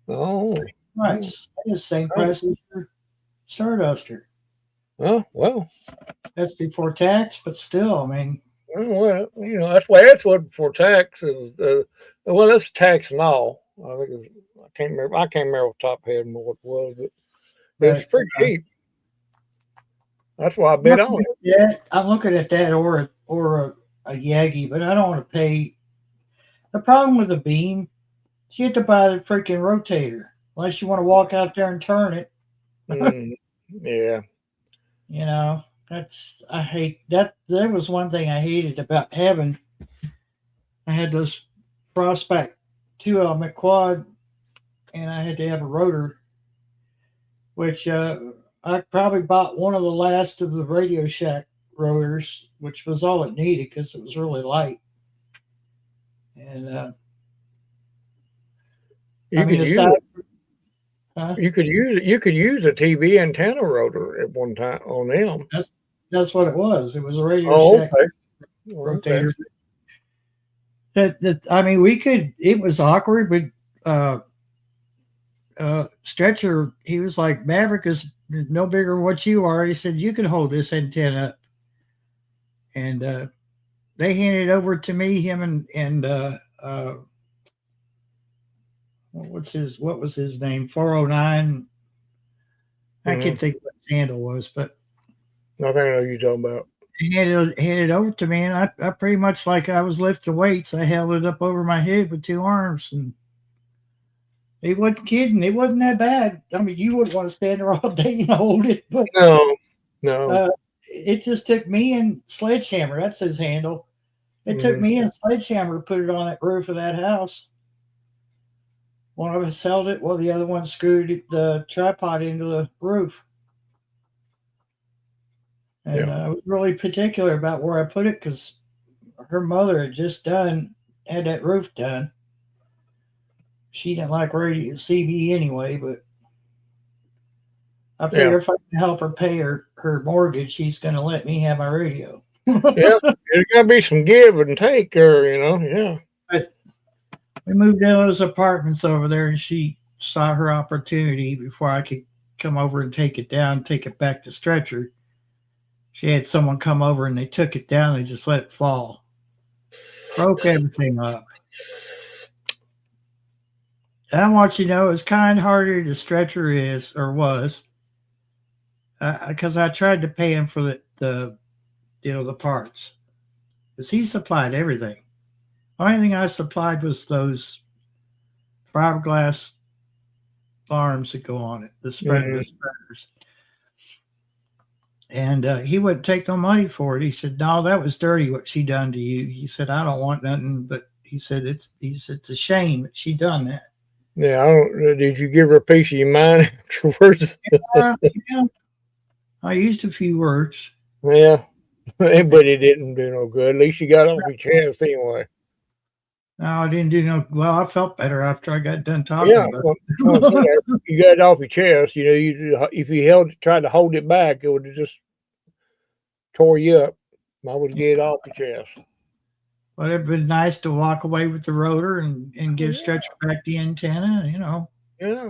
Oh, nice. That is the same price as your Starduster. Oh, well. That's before tax, but still, I mean. Well, that's what before tax is. Well, that's tax and all. I can't remember off the top of my head what it was, but it's pretty cheap. That's why I bet on it. Yeah, I'm looking at that or a Yagi, but I don't want to pay. The problem with the beam, you have to buy the freaking rotator unless you want to walk out there and turn it. Yeah. I hate that. That was one thing I hated about having. I had those Frostback 2-element quad, and I had to have a rotor, which I probably bought one of the last of the Radio Shack rotors, which was all it needed because it was really light. And you could use a TV antenna rotor at one time on them. That's what it was. It was a Radio Shack rotator. Okay. We could. It was awkward, but Stretcher, he was like, Maverick is no bigger than what you are. He said, you can hold this antenna up. And they handed it over to me, him and what was his name? 409. I can't think what his handle was, but I think I know you're talking about. He handed it over to me, and I pretty much, like I was lifting weights, I held it up over my head with two arms, and he wasn't kidding. It wasn't that bad. I mean, you wouldn't want to stand there all day and hold it, but no. It just took me and Sledgehammer. That's his handle. It took me and Sledgehammer to put it on that roof of that house. One of us held it while the other one screwed the tripod into the roof. And I was really particular about where I put it because her mother had just had that roof done. She didn't like radio CB anyway, but I figure if I can help her pay her mortgage, she's going to let me have my radio. Yeah, there's got to be some give and take there, yeah. But We moved in those apartments over there, and she saw her opportunity before I could come over and take it down, take it back to stretcher. She had someone come over and they took it down. They just let it fall, broke everything up. And I want you to know as kind hearted as Stretcher is or was, because I tried to pay him for the the parts, because he supplied everything. The only thing I supplied was those fiberglass arms that go on it, the spreaders. And he wouldn't take no money for it. He said, "No, that was dirty what she done to you." He said, "I don't want nothing," but he said it's a shame that she done that. Yeah, I don't. Did you give her a piece of your mind afterwards? Yeah, I used a few words. Yeah, but it didn't do no good. At least you got off your chest anyway. No, I didn't do no. Well, I felt better after I got done talking Yeah, about well, it. you got it off your chest. You know, if you tried to hold it back, it would have just tore you up. I would get it off your chest. But it'd been nice to walk away with the rotor and give Yeah, Stretcher back the antenna, yeah,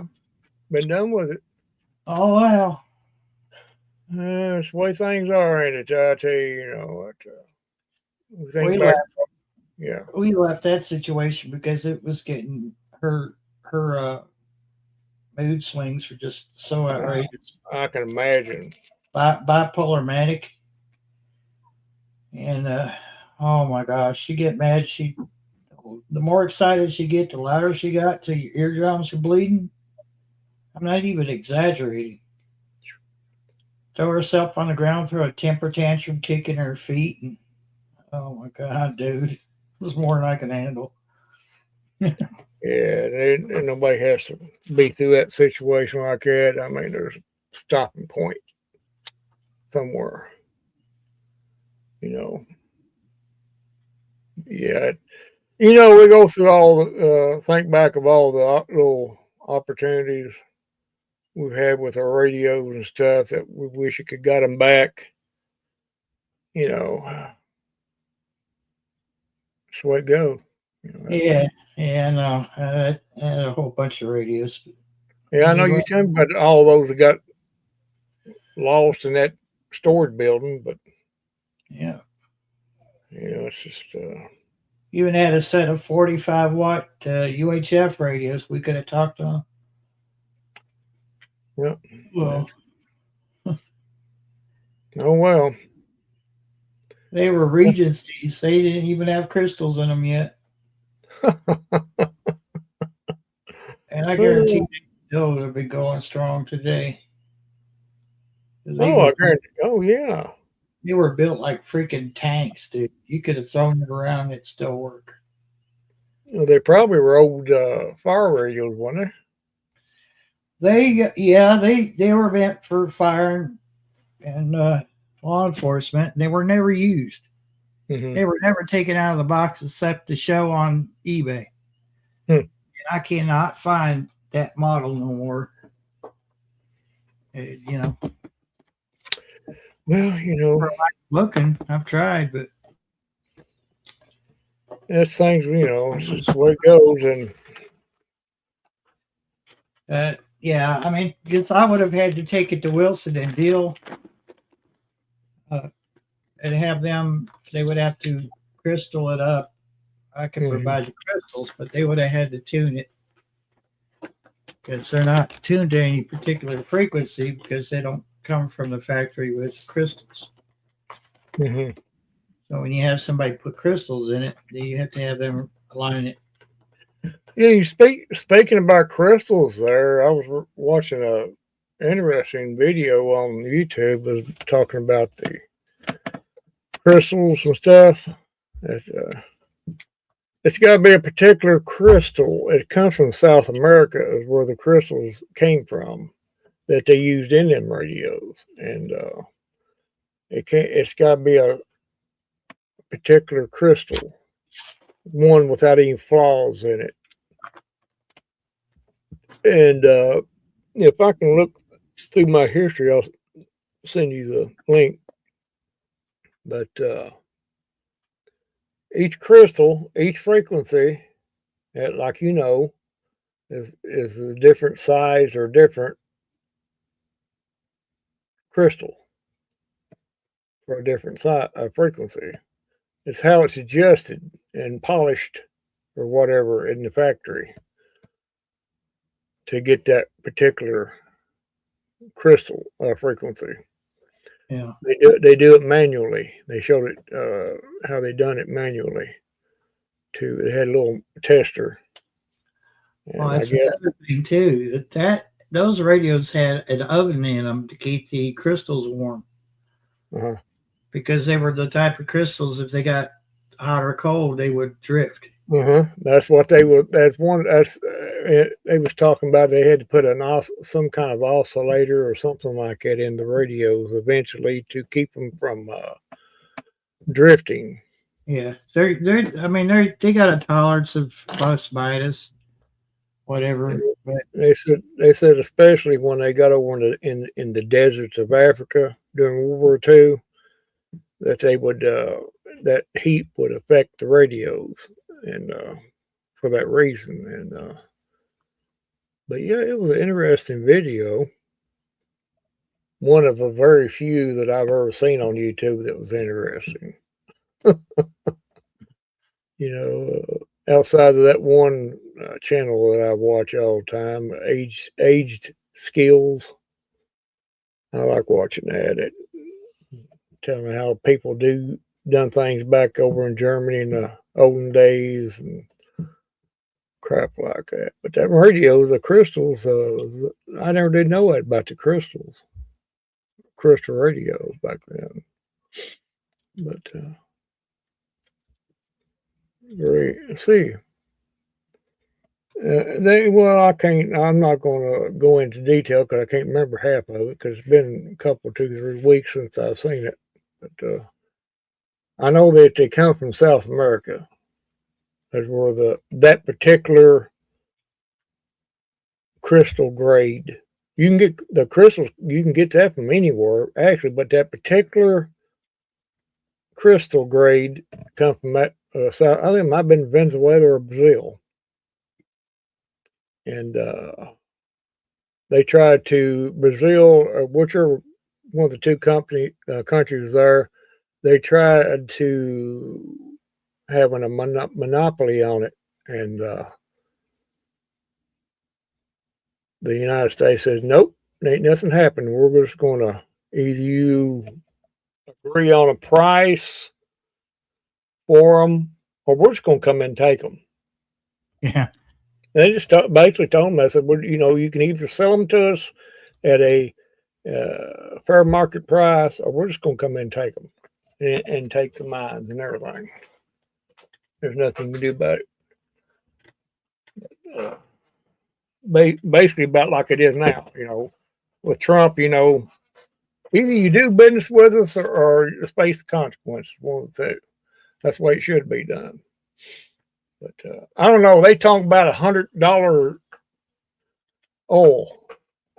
been done with it. Oh, well. That's the way things are, ain't it? I tell you, we think We back. left, Yeah, we left that situation because it was getting her mood swings were just so outrageous. I can imagine. Bipolar manic. And oh my gosh, she get mad. The more excited she get, the louder she got till your eardrums are bleeding. I'm not even exaggerating. Throw herself on the ground, throw a temper tantrum, kicking her feet, and oh my god, dude, it was more than I can handle. Yeah, and nobody has to be through that situation like that. I mean, there's a stopping point somewhere. You know, yeah. We go through all the think back of all the little opportunities we've had with our radios and stuff that we wish we could got them back. You know, that's the way it goes. Yeah, yeah, no, I had a whole bunch of radios. Yeah, I know you tell me about all those that got lost in that storage building, but Yeah, it's just even had a set of 45-watt UHF radios we could have talked on. yeah. Well, Oh well. they were Regencies. They didn't even have crystals in them yet. And I guarantee still would be going strong today. I guarantee. Oh yeah. They were built like freaking tanks, dude. You could have thrown it around, it'd still work. Well, they probably were old fire radios, weren't They were meant for fire and law enforcement. They were never used. they? Mm-hmm. They were never taken out of the box except to show on eBay. And I cannot find that model no more. Well, looking, I've tried, but that's things. It's just the way it goes, and yeah, I mean, I would have had to take it to Wilson and deal, and have them. They would have to crystal it up. I can provide the crystals, but they would have had to tune it because they're not tuned to any particular frequency because they don't come from the factory with crystals. Mm-hmm. So when you have somebody put crystals in it, then you have to have them align it. Yeah, speaking about crystals there, I was watching a interesting video on YouTube was talking about the crystals and stuff. That it's got to be a particular crystal. It comes from South America, is where the crystals came from that they used in them radios, and it's got to be a particular crystal, one without any flaws in it. And if I can look through my history, I'll send you the link. But each crystal, each frequency like you know, is a different size or different crystal for a different size frequency. It's how it's adjusted and polished or whatever in the factory to get that particular crystal frequency. Yeah. They do it manually. They showed it how they done it manually. They had a little tester, Well, and I that's guess another thing too. Those radios had an oven in them to keep the crystals warm uh because they were the type of crystals. If they got hot or cold, they would drift. That's what they were. That's one. They was talking about. They had to put some kind of oscillator or something like that in the radios eventually to keep them from drifting. Yeah, they're. I mean, they got a tolerance of plus minus whatever. But They said especially when they got over in the deserts of Africa during World War II that they would that heat would affect the radios and for that reason and but yeah, it was an interesting video. One of a very few that I've ever seen on YouTube that was interesting. You know, outside of that one channel that I watch all the time, aged skills. I like watching that. It telling me how people done things back over in Germany in the olden days and crap like that. But that radio, the crystals, I never did know that about the crystal radios back then. But see. I can't. I'm not going to go into detail because I can't remember half of it because it's been a couple, 2, 3 weeks since I've seen it. But I know that they come from South America. That's where that particular crystal grade. You can get the crystals. You can get that from anywhere actually, but that particular crystal grade come from that South. I think it might have been Venezuela or Brazil, and they tried to Brazil or whichever one of the two countries there. They tried to have a monopoly on it, and the United States says, nope, ain't nothing happened. We're just going to either you agree on a price for them, or we're just going to come in and take them. yeah, And they just basically told them, I said, well, you can either sell them to us at a fair market price, or we're just going to come in and take them and take the mines and everything. There's nothing you can do about it. Basically about like it is now, with Trump, either you do business with us or face the consequences, one of the two. That's the way it should be done. But I don't know. They talk about $100 oil,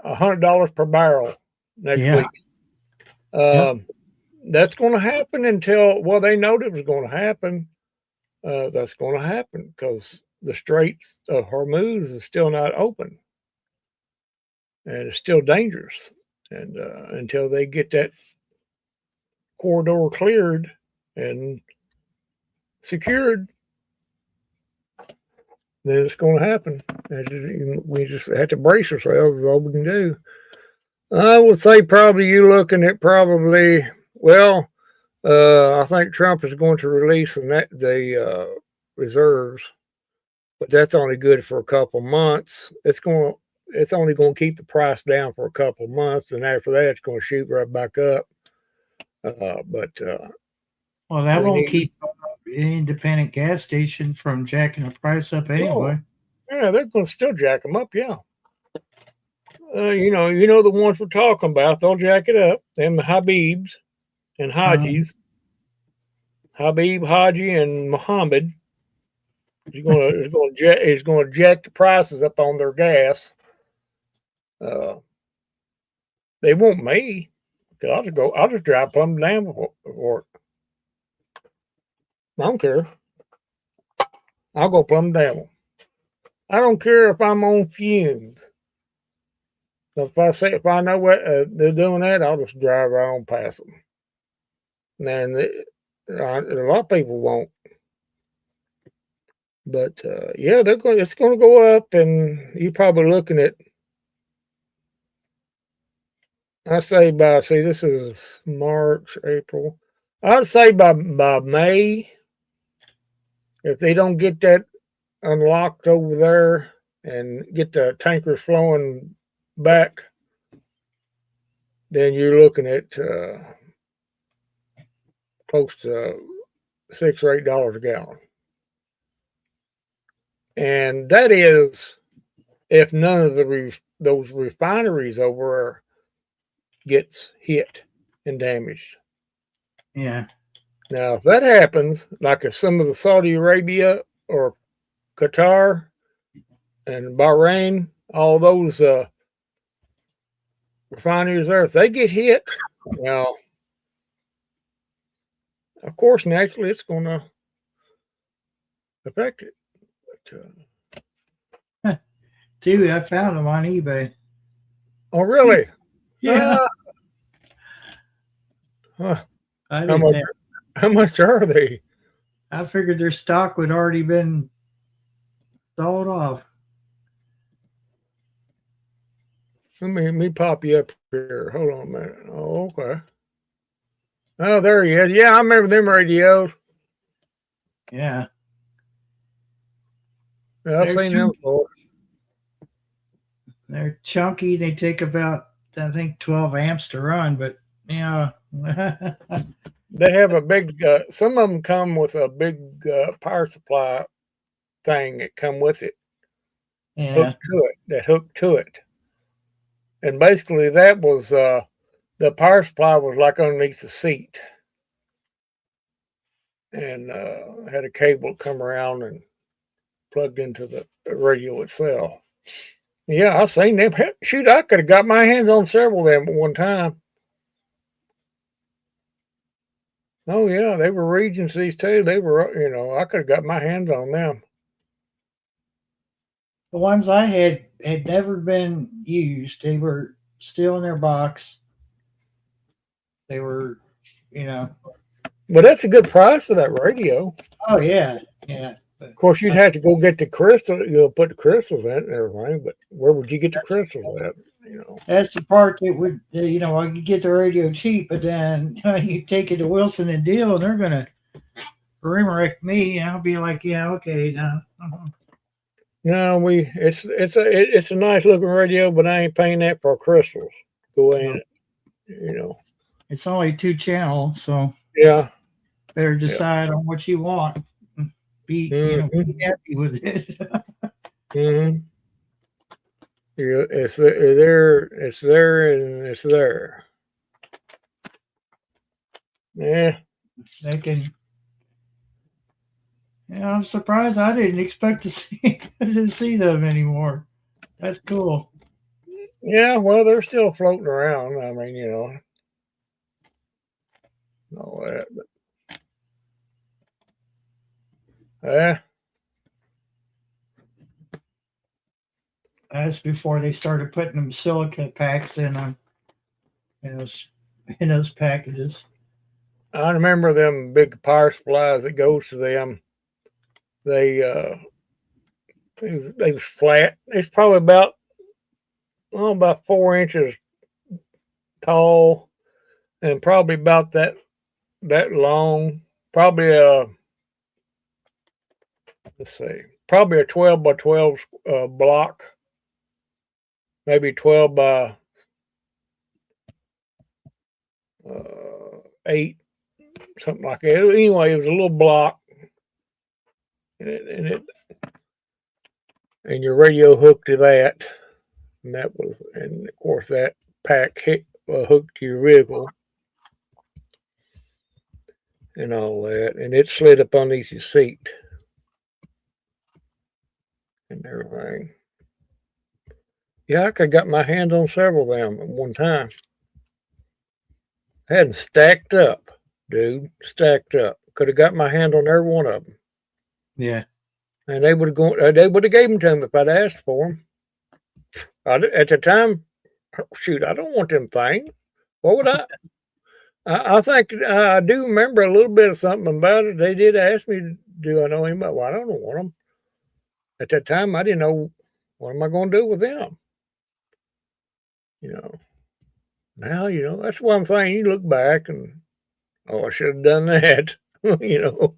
$100 per barrel next yeah, week. That's going to happen until they know it was going to happen. That's going to happen because the Straits of Hormuz is still not open, and it's still dangerous. And until they get that corridor cleared and secured, then it's going to happen. And we just have to brace ourselves. Is all we can do. I would say probably you're looking at I think Trump is going to release the reserves, but that's only good for a couple months. It's only going to keep the price down for a couple months, and after that, it's going to shoot right back up. well, that won't keep an independent gas station from jacking the price up anyway. Yeah, they're going to still jack them up. Yeah. You know the ones we're talking about. They'll jack it up. Them Habibs and Hajis, Habib, Haji, and Muhammad. He's going to jack the prices up on their gas. They won't me because I'll just drive Plum Dam for it. I don't care. I'll go Plum Dam. I don't care if I'm on fumes. So if I know what they're doing that, I'll just drive right on past them. And a lot of people won't. But yeah, it's going to go up, and you're probably looking at. I say this is March, April. I'd say by May, if they don't get that unlocked over there and get the tankers flowing back, then you're looking at close to $6 or $8 a gallon. And that is if none of those refineries over gets hit and damaged. Yeah. Now, if that happens, like if some of the Saudi Arabia or Qatar and Bahrain, all those refineries there, if they get hit, well, of course, naturally, it's going to affect it. But, Dude, I found them on eBay. oh, really? Yeah. How much are they? I figured their stock would already been sold off. Let me pop you up here. Hold on a minute. Oh, okay. Oh, there he is. Yeah, I remember them radios. Yeah. I've seen them before. They're chunky. They take about, I think, 12 amps to run, but yeah. They have a big, some of them come with a big power supply thing that come with it. Yeah. Hooked to it. And basically that was, the power supply was like underneath the seat. And had a cable come around and plugged into the radio itself. Yeah, I've seen them. Shoot, I could have got my hands on several of them at one time. Oh yeah, they were Regencies too. They were, I could have got my hands on them. The ones I had never been used. They were still in their box. They were, But that's a good price for that radio. Oh yeah, yeah. But of course, you'd have to go get the crystal. Put the crystals in it and everything. But where would you get the crystals at? That's the part that would, I could get the radio cheap, but then you take it to Wilson and Deal, and they're gonna rimerick me, and I'll be like, yeah, okay, no. No, it's a nice looking radio, but I ain't paying that for crystals. Go in it, It's only 2 channel, so yeah. Better decide on what you want. Be happy with it. Mm-hmm. It's there, and it's there. Yeah. They can. Yeah, I'm surprised. I didn't expect to see them anymore. That's cool. Yeah, well, they're still floating around. I mean, all that. But, That's before they started putting them silica packs in them, in those packages. I remember them big power supplies that goes to them. They was flat. It's probably about 4 inches tall, and probably about that long. Probably probably a 12 by 12 block. Maybe 12 by 8, something like that. Anyway, it was a little block, and your radio hooked to that, and of course that pack hooked to your vehicle and all that, and it slid up underneath your seat and everything. Yeah, I could have got my hands on several of them at one time. I had them stacked up, dude. Stacked up. Could have got my hand on every one of them. Yeah. and they would have gone. They would have gave them to him if I'd asked for them. At the time, shoot, I don't want them things. What would I? I think I do remember a little bit of something about it. They did ask me, "Do I know him?" Well, I don't want them. At that time, I didn't know what am I going to do with them. You know. Now that's one thing. You look back and I should have done that. you know.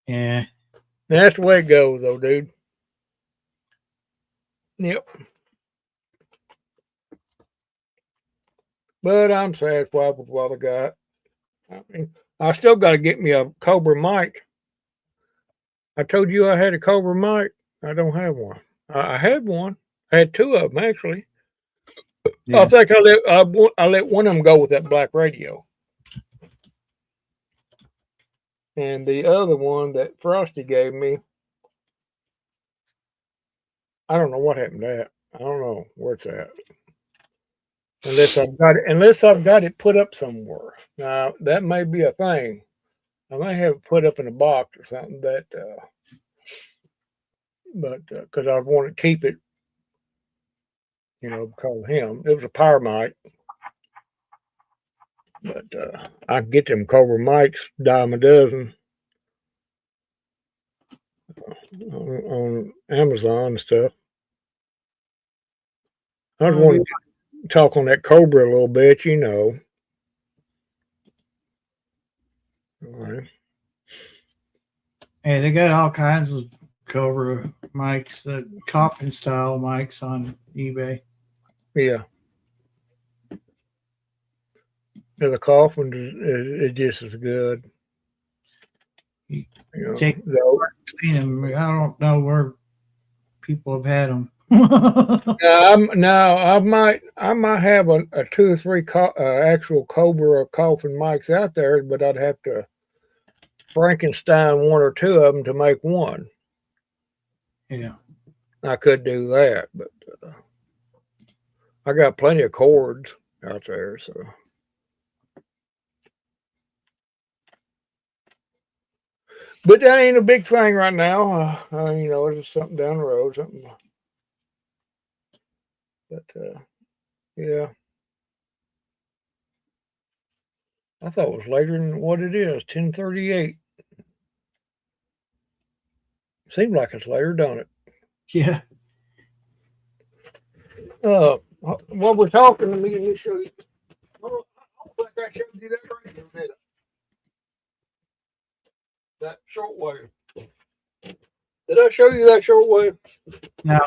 Yeah. That's the way it goes, though, dude. Yep. But I'm satisfied with what I got. I mean, I still got to get me a Cobra mic. I told you I had a Cobra mic. I don't have one. I had one. I had two of them actually. Yeah. I think I let one of them go with that black radio, and the other one that Frosty gave me, I don't know what happened to that. I don't know where it's at. Unless I've got it put up somewhere. Now that may be a thing. I may have it put up in a box or something that, but because I want to keep it, because of him. It was a power mic, but I can get them Cobra mics, dime a dozen, on Amazon and stuff. I just want to talk on that Cobra a little bit, All right. Hey, they got all kinds of Cobra mics, that coffin style mics on eBay. Yeah. The coffin is just as good. Take them. I don't know where people have had them. I might have a 2 or 3 actual Cobra coffin mics out there, but I'd have to Frankenstein 1 or 2 of them to make one. Yeah, I could do that, but I got plenty of cords out there, so. But that ain't a big thing right now. It's something down the road, something. But yeah, I thought it was later than what it is. 10:38. Seems like it's later, don't it? Yeah. While we're talking, let me show you. Oh, I don't think I showed you that radio, did I? That shortwave. Did I show you that shortwave? No.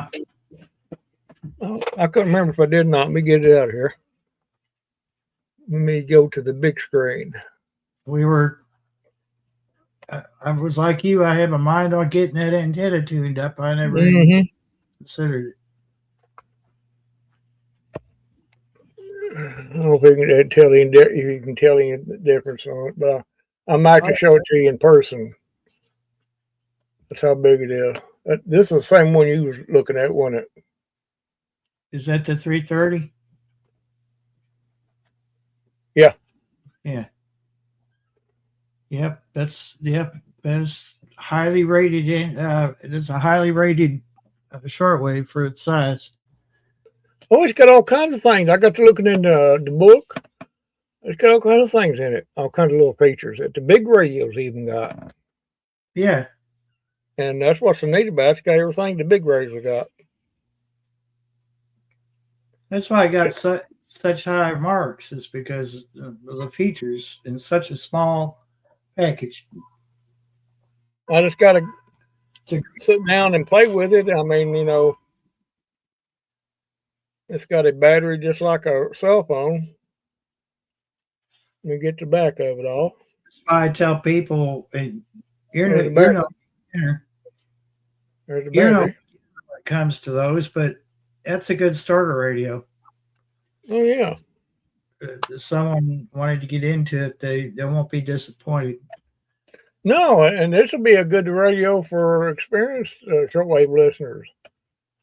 Oh, I couldn't remember if I did or not. Let me get it out of here. Let me go to the big screen. I was like you. I had my mind on getting that antenna tuned up. I never even considered it. I don't know if you can tell any difference on it, but I might just show it to you in person. That's how big it is. This is the same one you was looking at, wasn't it? Is that the 330? Yeah. Yeah. Yep. That's highly rated. It's a highly rated shortwave for its size. Oh, it's got all kinds of things. I got to looking in the book. It's got all kinds of things in it. All kinds of little features that the big radios even got. Yeah. And that's what's so neat about it. It's got everything the big radios got. That's why I got such high marks, is because of the features in such a small package. I just got to sit down and play with it. I mean, it's got a battery just like a cell phone. Let me get the back of it all. That's why I tell people, and There's the battery. When it comes to those, but that's a good starter radio. Oh yeah. If someone wanted to get into it, they won't be disappointed. No, and this will be a good radio for experienced shortwave listeners.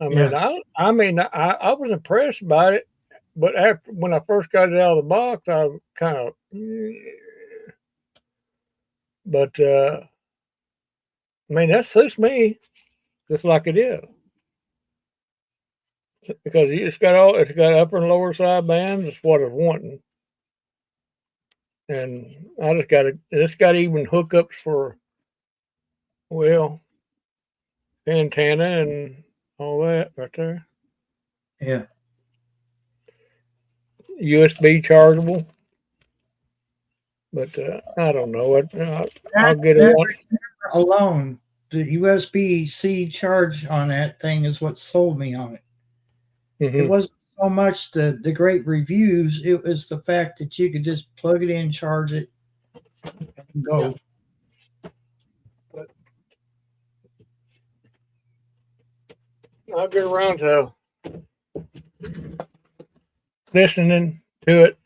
I mean, I was impressed by it, but when I first got it out of the box, I was kind of, but I mean, that suits me just like it is. Because it's got upper and lower side bands. It's what it's wanting. And I just got it. It's got even hookups for, well, antenna and all that right there. Yeah. USB chargeable. But I don't know. I'll get it That one. alone, the USB-C charge on that thing is what sold me on it. It Mhm. wasn't so much the great reviews; it was the fact that you could just plug it in, charge it, and go. I'll get around to listening to it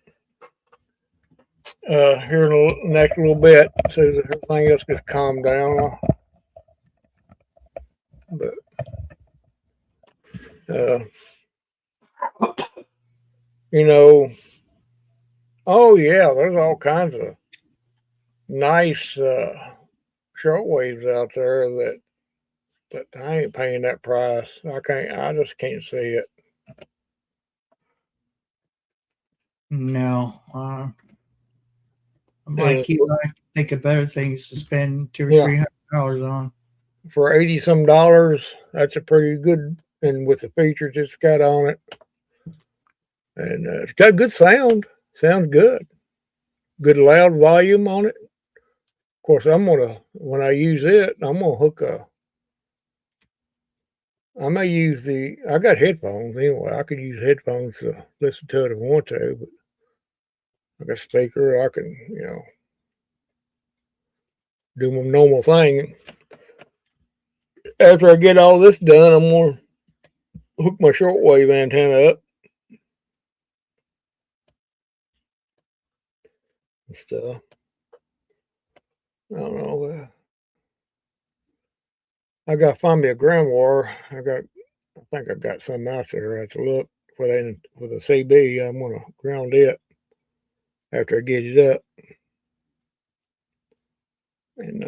here in the next little bit, so that everything else gets calmed down. But uh, you know, oh yeah, there's all kinds of nice shortwaves out there that, but I ain't paying that price. I just can't see it. No, I'm And like you. I think of better things to spend $200 or yeah, $300 on. for 80 some dollars, that's a pretty good. And with the features it's got on it, and it's got good sound. Sounds good. Good loud volume on it. Of course, when I use it, I'm gonna hook a. I may use I got headphones anyway. I could use headphones to listen to it if I want to, but I got a speaker. I can, do my normal thing. After I get all this done, I'm gonna hook my shortwave antenna up and stuff. I don't know. I gotta find me a ground wire. I think I got some out there. I have to look for that with a CB. I'm gonna ground it after I get it up, and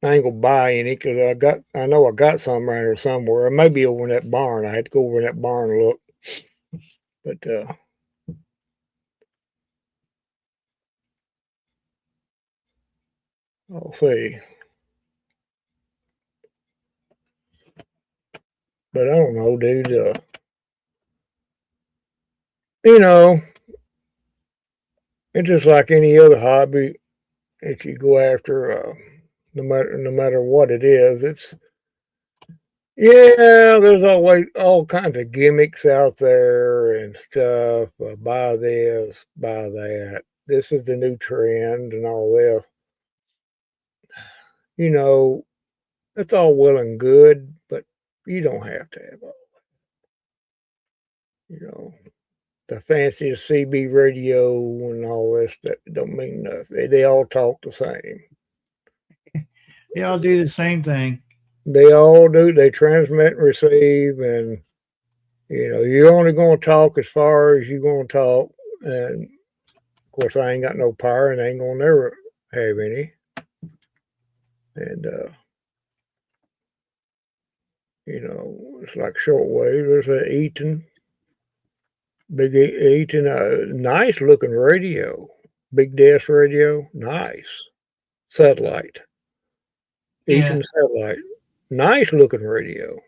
I ain't gonna buy any because I know I got some around here somewhere. It may be over in that barn. I had to go over in that barn and look, but I'll see. But I don't know, dude. You know, it's just like any other hobby that you go after. No matter what it is, there's always all kinds of gimmicks out there and stuff. Buy this, buy that. This is the new trend and all this. You know, it's all well and good, but you don't have to have all. You know, the fanciest CB radio and all this that don't mean nothing. They all talk the same. They all do the same thing. They all do. They transmit and receive, and you're only going to talk as far as you're going to talk. And of course, I ain't got no power, and I ain't gonna never have any. And it's like shortwave. There's a big Eaton, a nice looking radio, big desk radio, nice satellite, Eaton satellite, nice looking radio.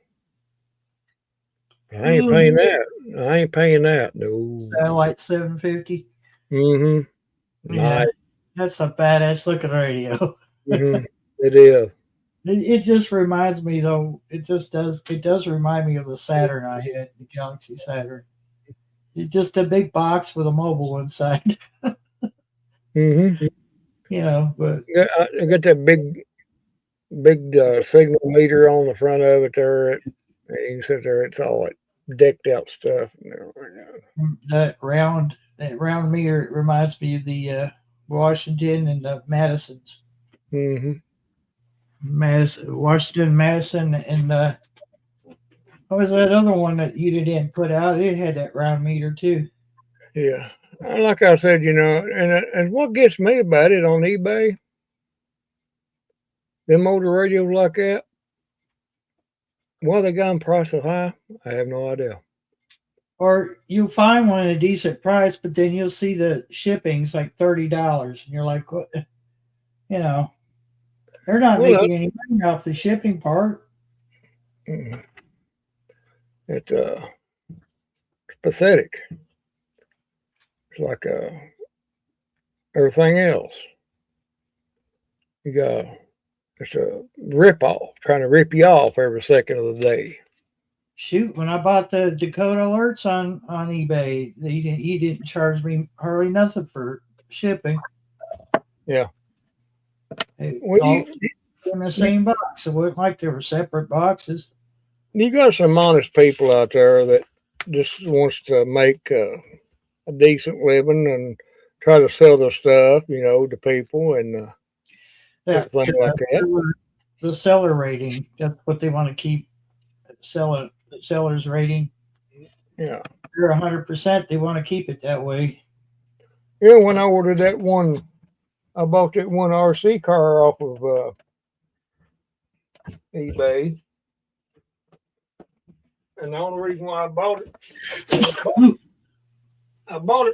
I ain't paying that. I ain't paying that. No. Satellite 750. Mm-hmm. Yeah, Nice. that's a badass looking radio. Mm-hmm. It is. It just reminds me though. It does remind me of the Saturn I had, the Galaxy Saturn. It's just a big box with a mobile inside. Mm-hmm. But I got that big signal meter on the front of it there. And you can sit there. It's all like decked out stuff. that round meter reminds me of the Washington and the Madisons. Mm-hmm. Washington, Madison, and what was that other one that you didn't put out? It had that round meter too. Yeah, like I said, and what gets me about it on eBay, Them older radios like that, why they got them priced so high, I have no idea. Or you'll find one at a decent price, but then you'll see the shipping's like $30, and you're like, what? You know, they're not Well, making any money off the shipping part. it, it's pathetic. It's like everything else. You got it's a rip off, trying to rip you off every second of the day. Shoot, when I bought the Dakota Alerts on eBay, he didn't charge me hardly nothing for shipping. Yeah. It Well, all in the same box. It wasn't like they were separate boxes. you got some honest people out there that just wants to make a decent living and try to sell their stuff, to people and That things like that. the seller rating. That's what they want to keep. The seller's rating. Yeah. They're 100%. They want to keep it that way. Yeah, when I ordered that one, I bought that one RC car off of eBay. And the only reason why I bought it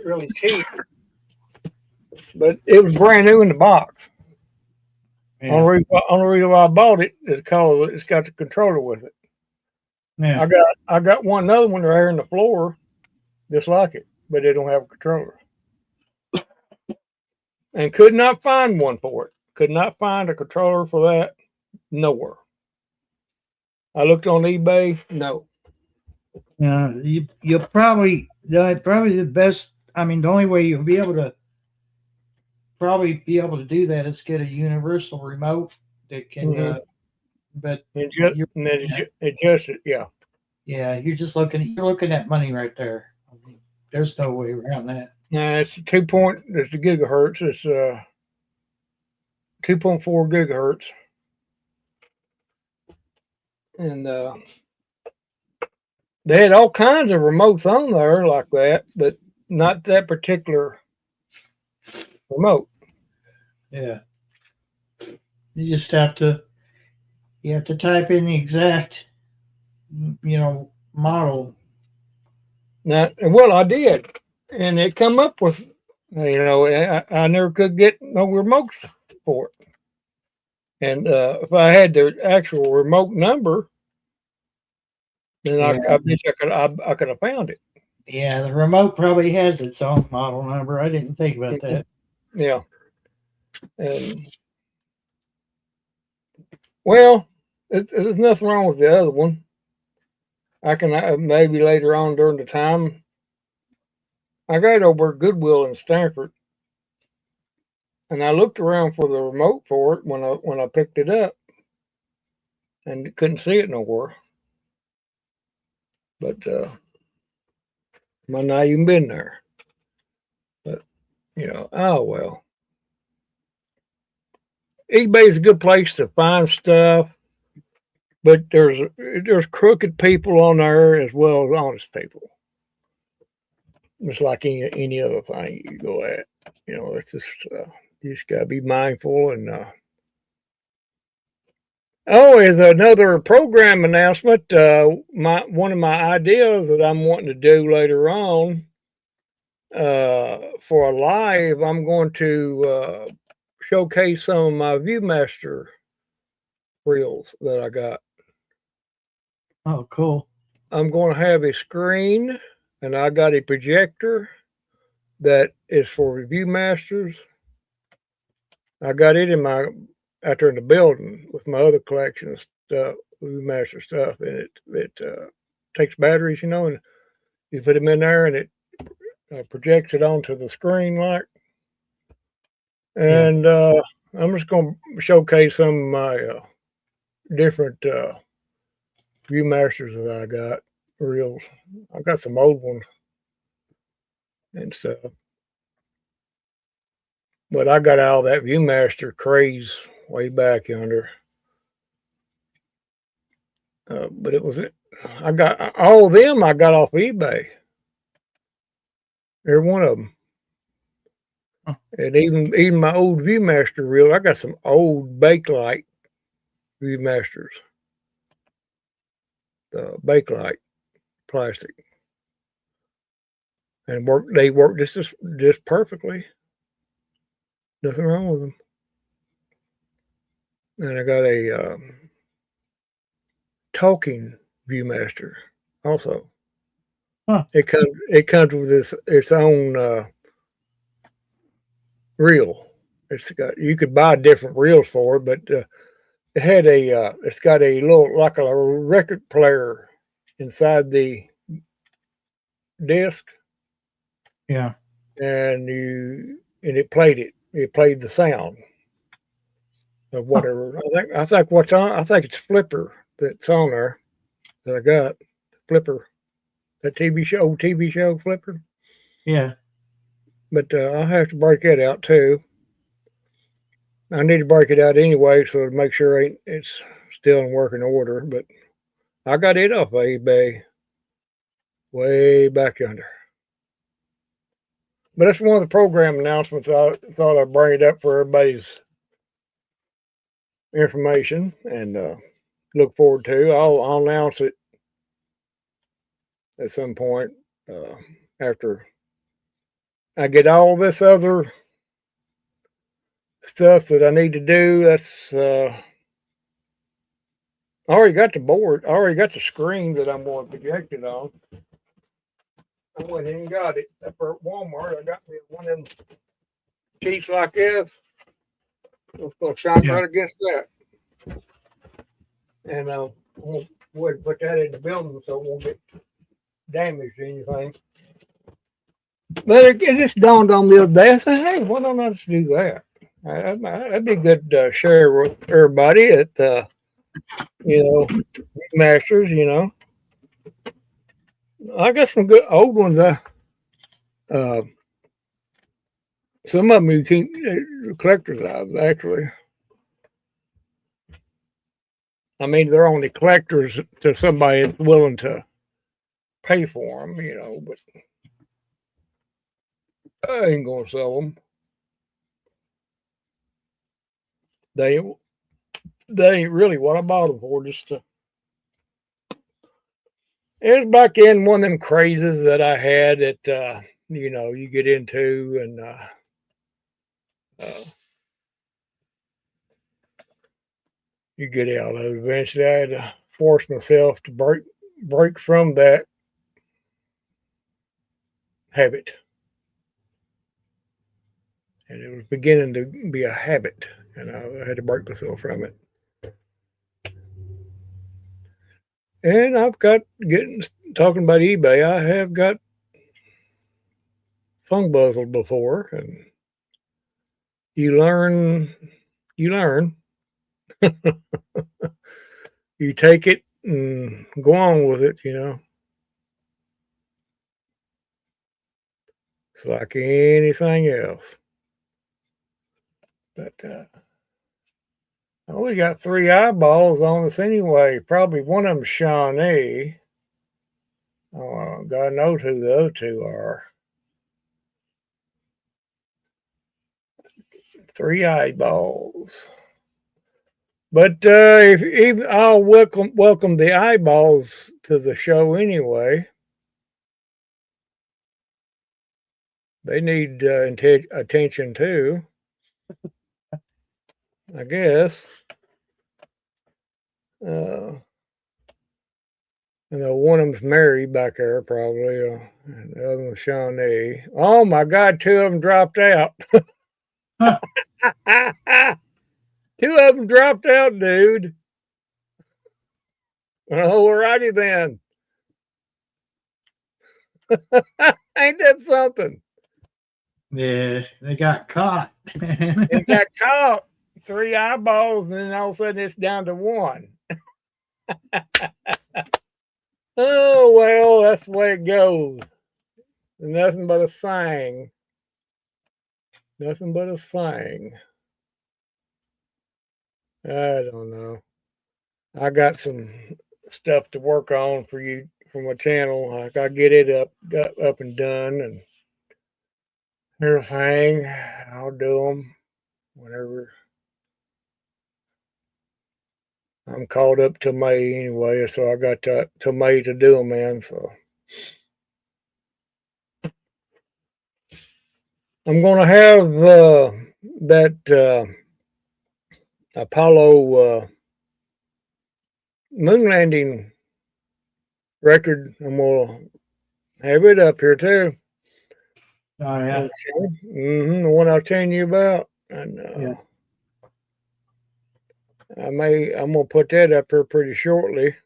really cheap. But it was brand new in the box. Yeah. Only reason why I bought it is because it's got the controller with it. Yeah. I got another one there on the floor, just like it, but they don't have a controller. And could not find one for it. Could not find a controller for that nowhere. I looked on eBay, no. You'll probably the best. I mean, the only way you'll be able to do that is get a universal remote that can. But adjust it, yeah. Yeah, you're looking at money right there. I mean, there's no way around that. Nah, it's it's the gigahertz. It's 2.4 gigahertz. And they had all kinds of remotes on there like that, but not that particular remote. Yeah. You just have to type in the exact model. Now, well, I did, and it come up with, I never could get no remotes for it. And if I had the actual remote number, then I bet I could have found it. Yeah, the remote probably has its own model number. I didn't think about that. Yeah. And well, there's nothing wrong with the other one. I can maybe later on during the time. I got it over at Goodwill in Stanford, and I looked around for the remote for it when I picked it up, and couldn't see it nowhere. But might not even been there. But oh well. eBay is a good place to find stuff, but there's crooked people on there as well as honest people. It's like any other thing you go at. It's just you just gotta be mindful and. Oh, as another program announcement, one of my ideas that I'm wanting to do later on for a live, I'm going to showcase some of my ViewMaster reels that I got. Oh, cool. I'm going to have a screen, and I got a projector that is for ViewMasters. I got it out there in the building with my other collection of stuff, ViewMaster stuff, and it takes batteries, and you put them in there, and it projects it onto the screen like. And I'm just going to showcase some of my different ViewMasters that I got reels. I got some old ones and stuff, but I got all that ViewMaster craze way back yonder. But I got all of them. I got off eBay. Every one of them. And even my old ViewMaster reel, I got some old Bakelite Viewmasters, the Bakelite plastic, and they work just perfectly. Nothing wrong with them. And I got a talking Viewmaster also. Huh. It comes with its own reel. You could buy different reels for it, but it had it's got a little like a record player inside the disc. Yeah. And it played it. It played the sound of whatever. I think what's on. I think it's Flipper that's on there that I got. Flipper, that old TV show Flipper. Yeah. But I'll have to break that out too. I need to break it out anyway, so to make sure it's still in working order. But I got it off eBay way back yonder. But that's one of the program announcements. I thought I'd bring it up for everybody's information and look forward to. I'll announce it at some point after I get all this other stuff that I need to do. That's I already got the board. I already got the screen that I'm going to project it on. I went and got it up at Walmart. I got me one of them sheets like this. It's going to shine right against that. And we'll put that in the building so it won't get damaged or anything. But it just dawned on me the other day. I said, hey, why don't I just do that? That'd be good to share with everybody at, Masters, I got some good old ones. Some of them you keep collector's items, actually. I mean, they're only collectors to somebody that's willing to pay for them, but I ain't going to sell them. They ain't really what I bought them for. Just to. It was back in one of them crazes that I had that, you get into and you get out of it. Eventually, I had to force myself to break from that habit. And it was beginning to be a habit, and I had to break myself from it. And I've got talking about eBay. I have got phone buzzled before, and you learn. You take it and go on with it. It's like anything else. But I only got 3 eyeballs on us anyway. Probably one of them's Shawnee. Oh, God knows who the other 2 are. 3 eyeballs. But I'll welcome the eyeballs to the show anyway. They need attention too, I guess. One of them's Mary back there, probably. And the other one's Shawnee. Oh my God, 2 of them dropped out. 2 of them dropped out, dude. Oh, alrighty then. Ain't that something? Yeah, they got caught. They got caught. 3 eyeballs, and then all of a sudden it's down to 1. Oh, well, that's the way it goes. Nothing but a thing. Nothing but a thing. I don't know. I got some stuff to work on for you for my channel. I got to get it up and done and everything. I'll do them whenever I'm caught up to May anyway, so I got to May to do them in. So I'm going to have that Apollo moon landing record. I'm going to have it up here too. Oh yeah. The one I was telling you about. And Yeah. I'm going to put that up here pretty shortly.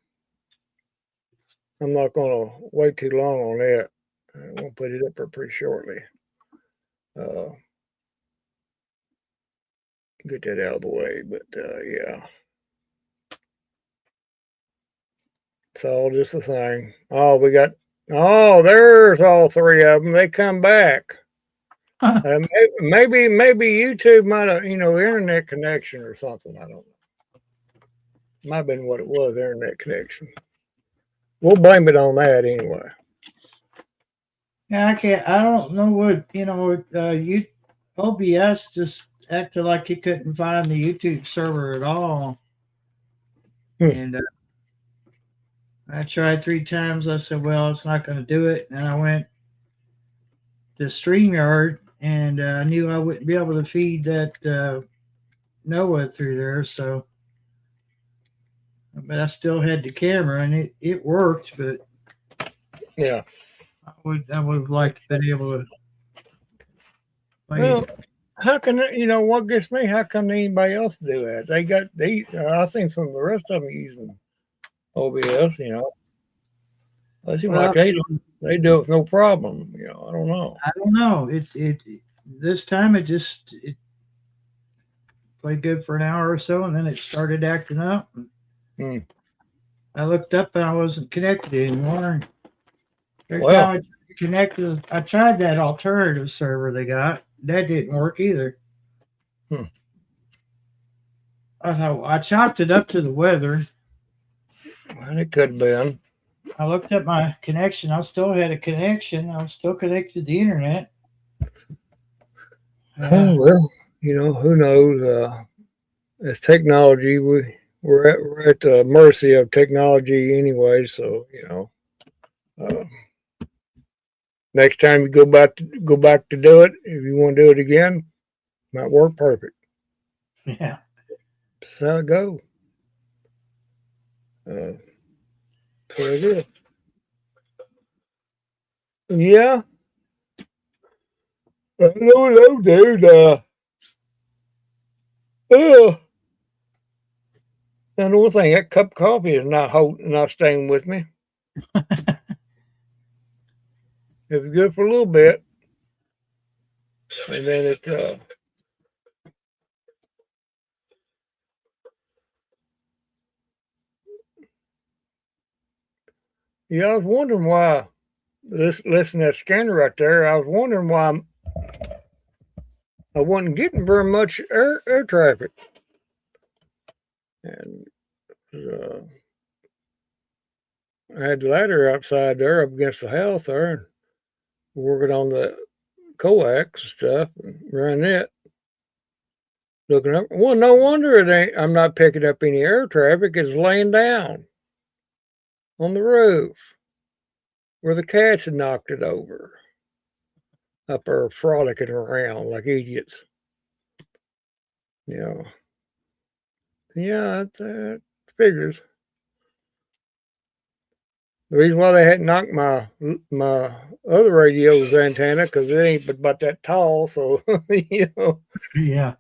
I'm not going to wait too long on that. I'm going to put it up here pretty shortly. Get that out of the way, but yeah. It's all just a thing. Oh, there's all three of them. They come back. Maybe YouTube might have, internet connection or something. I don't know. Might have been what it was, internet connection. We'll blame it on that anyway. Yeah, I don't know what you OBS just acted like it couldn't find the YouTube server at all, and I tried 3 times. I said, "Well, it's not going to do it." And I went to StreamYard, and I knew I wouldn't be able to feed that Noah through there. So, but I still had the camera, and it worked. But yeah, I would have liked to be able to. Well, how can what gets me? How can anybody else do that? I've seen some of the rest of them using OBS. It seems like they do it with no problem. I don't know. I don't know. It this time it played good for an hour or so, and then it started acting up. I looked up and I wasn't connected anymore. Every time I connected, I tried that alternative server they got. That didn't work either. I thought I chopped it up to the weather. And it could have been. I looked at my connection. I still had a connection. I was still connected to the internet. Oh well, who knows? It's technology. We're at the mercy of technology anyway. So next time you go back to do it, if you want to do it again, might work perfect. Yeah, that's how it goes. So it is. Yeah. No, dude. And the one thing, that cup of coffee is not staying with me. It was good for a little bit, and then it. Yeah, I was wondering why. Listen to that scanner right there. I was wondering why I wasn't getting very much air traffic, and I had the ladder outside there up against the house there, and working on the coax and stuff, and running it. Looking up, well, no wonder it ain't. I'm not picking up any air traffic. It's laying down on the roof where the cats had knocked it over. Up there frolicking around like idiots. Yeah, it figures. The reason why they hadn't knocked my other radio's antenna because it ain't but about that tall, so Yeah.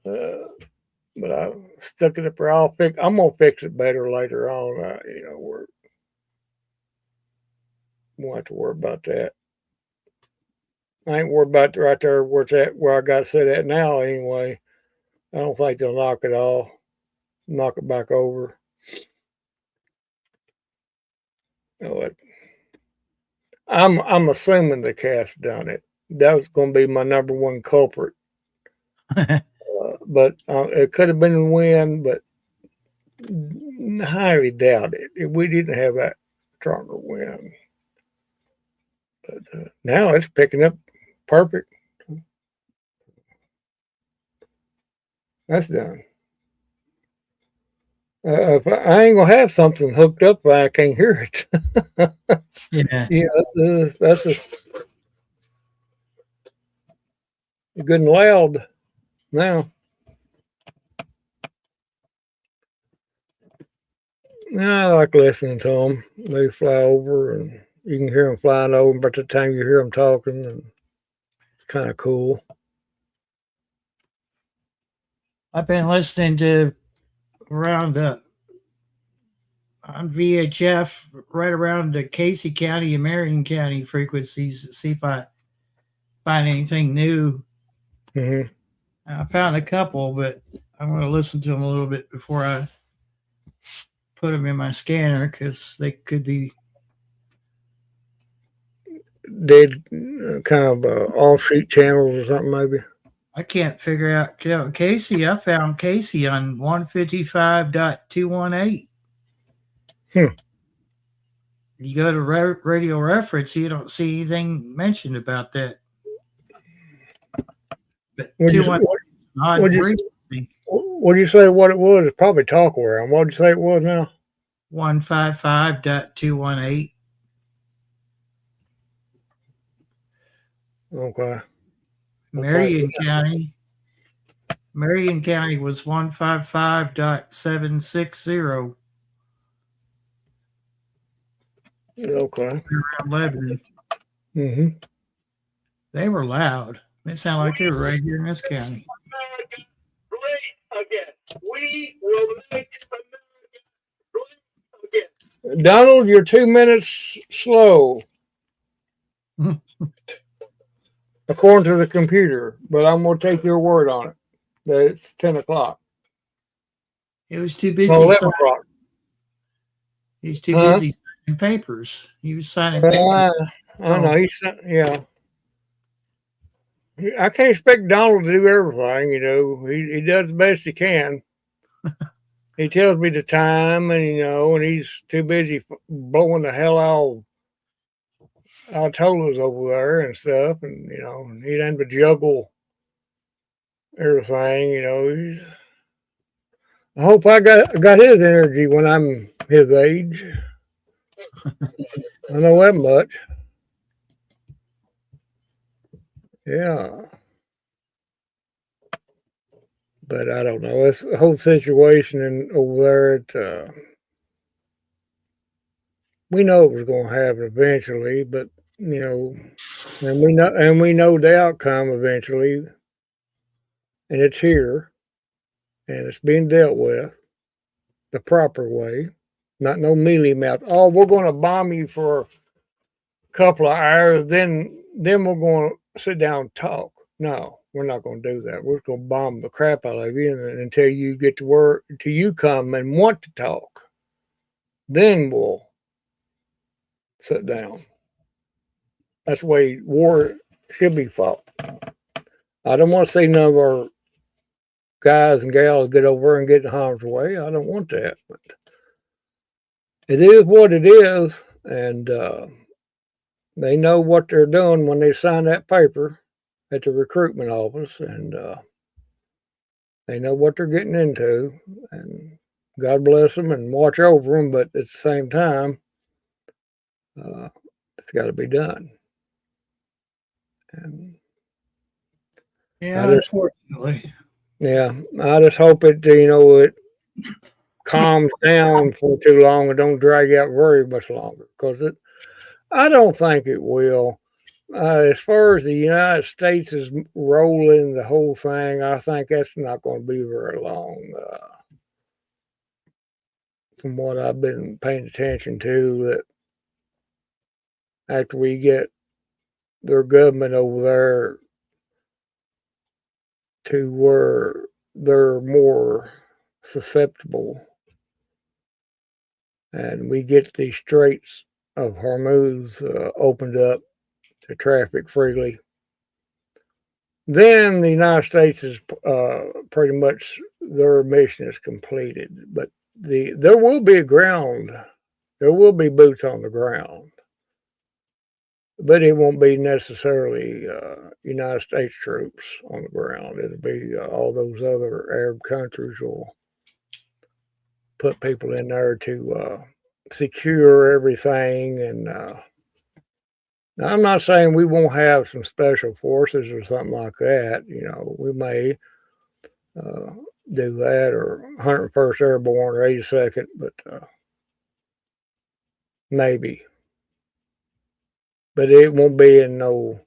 But I stuck it up there. I'm gonna fix it better later on. We won't have to worry about that. I ain't worried about right there where it's at, where I got set at now. Anyway, I don't think they'll knock it back over. I'm assuming the cat's done it. That was going to be my number one culprit. But it could have been the wind, but I highly doubt it. We didn't have that stronger wind. But now it's picking up perfect. That's done. If I ain't gonna have something hooked up, I can't hear it. Yeah. Yeah, that's just good and loud now. Yeah, I like listening to them. They fly over, and you can hear them flying over. But the time you hear them talking, and it's kind of cool. I've been listening to around on VHF right around the Casey County and Marion County frequencies to see if I find anything new. Hmm. I found a couple, but I'm going to listen to them a little bit before I put them in my scanner because they could be. Dead, kind of offshoot channels or something, maybe. I can't figure out Casey. I found Casey on 155.218. Hmm. You go to radio reference, you don't see anything mentioned about that. But What'd you, 218 is an odd what'd you, frequency. what'd you say what it was? It's probably Talkware. And what'd you say it was now? 155.218. Okay. Marion County was 155.760. Okay. Around Lebanon. Mm-hmm. They were loud. They sound like they were right here in this county. Great again. We will make America great again. Donald, you're 2 minutes slow, according to the computer, but I'm going to take your word on it that it's 10 o'clock. It was too busy. Well, 11 o'clock. He was too busy signing papers. He was signing papers. I know. Yeah. I can't expect Donald to do everything, He does the best he can. He tells me the time, and he's too busy blowing the hell out of Altolas over there and stuff, and he had to juggle everything. I hope I got his energy when I'm his age. I know that much. Yeah. But I don't know. It's the whole situation over there. We know it was going to happen eventually, but and we know the outcome eventually, and it's here, and it's being dealt with the proper way, not no mealy mouth. Oh, we're going to bomb you for a couple of hours, then we're going to sit down and talk. No, we're not going to do that. We're going to bomb the crap out of you until you get to work, until you come and want to talk. Then we'll sit down. That's the way war should be fought. I don't want to see none of our guys and gals get over and get in harm's way. I don't want that. But it is what it is, and they know what they're doing when they sign that paper at the recruitment office, and they know what they're getting into. And God bless them and watch over them, but at the same time, it's got to be done. And yeah, unfortunately. Yeah, I just hope it calms down for too long and don't drag out very much longer, because I don't think it will. As far as the United States is rolling the whole thing, I think that's not going to be very long. From what I've been paying attention to, that after we get their government over there to where they're more susceptible, and we get the Straits of Hormuz opened up to traffic freely, then the United States is pretty much their mission is completed. But there will be there will be boots on the ground, but it won't be necessarily United States troops on the ground. It'll be all those other Arab countries will put people in there to secure everything. And now I'm not saying we won't have some special forces or something like that. You know, we may do that, or 101st Airborne or 82nd, but maybe. But it won't be in no.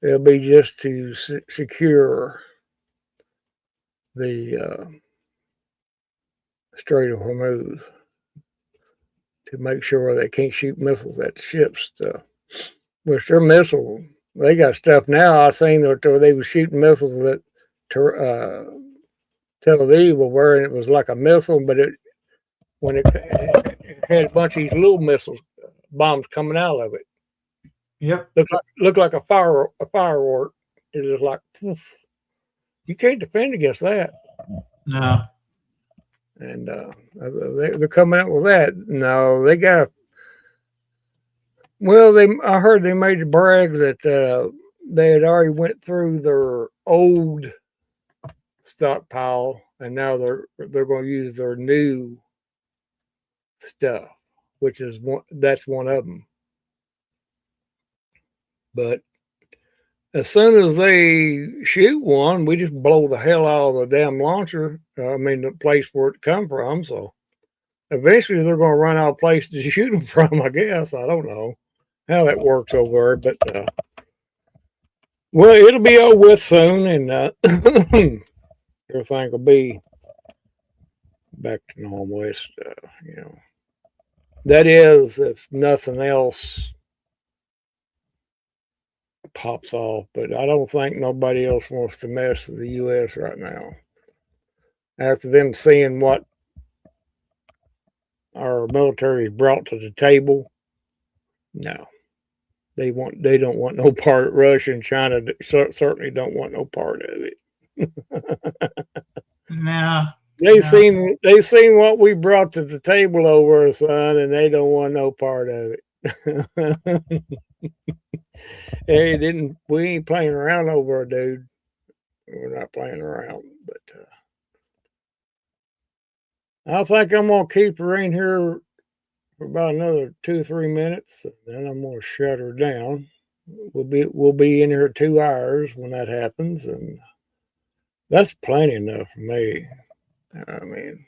It'll be just to secure the Strait of Hormuz, to make sure they can't shoot missiles at the ships. Which their missile, they got stuff now. I seen that they were shooting missiles at Tel Aviv, where it was like a missile, but it had a bunch of these little missiles, bombs coming out of it. Yep. Looked like a firework. It was like, poof. You can't defend against that. No. And they're coming out with that. No, they got. Well, I heard they made the brag that they had already went through their old stockpile, and now they're going to use their new stuff, which is that's one of them. But as soon as they shoot one, we just blow the hell out of the damn launcher. I mean, the place where it come from. So eventually they're going to run out of places to shoot them from, I guess. I don't know how that works over there, but well, it'll be over with soon, and everything will be back to normal. It's, you know, that is, if nothing else pops off, but I don't think nobody else wants to mess with the U.S. right now. After them seeing what our military brought to the table, no, they don't want no part of Russia, and China certainly don't want no part of it. No. They seen what we brought to the table over, son, and they don't want no part of it. Hey, we ain't playing around over a dude. We're not playing around, but I think I'm gonna keep her in here for about another 2 or 3 minutes, and then I'm gonna shut her down. We'll be in here 2 hours when that happens, and that's plenty enough for me. I mean,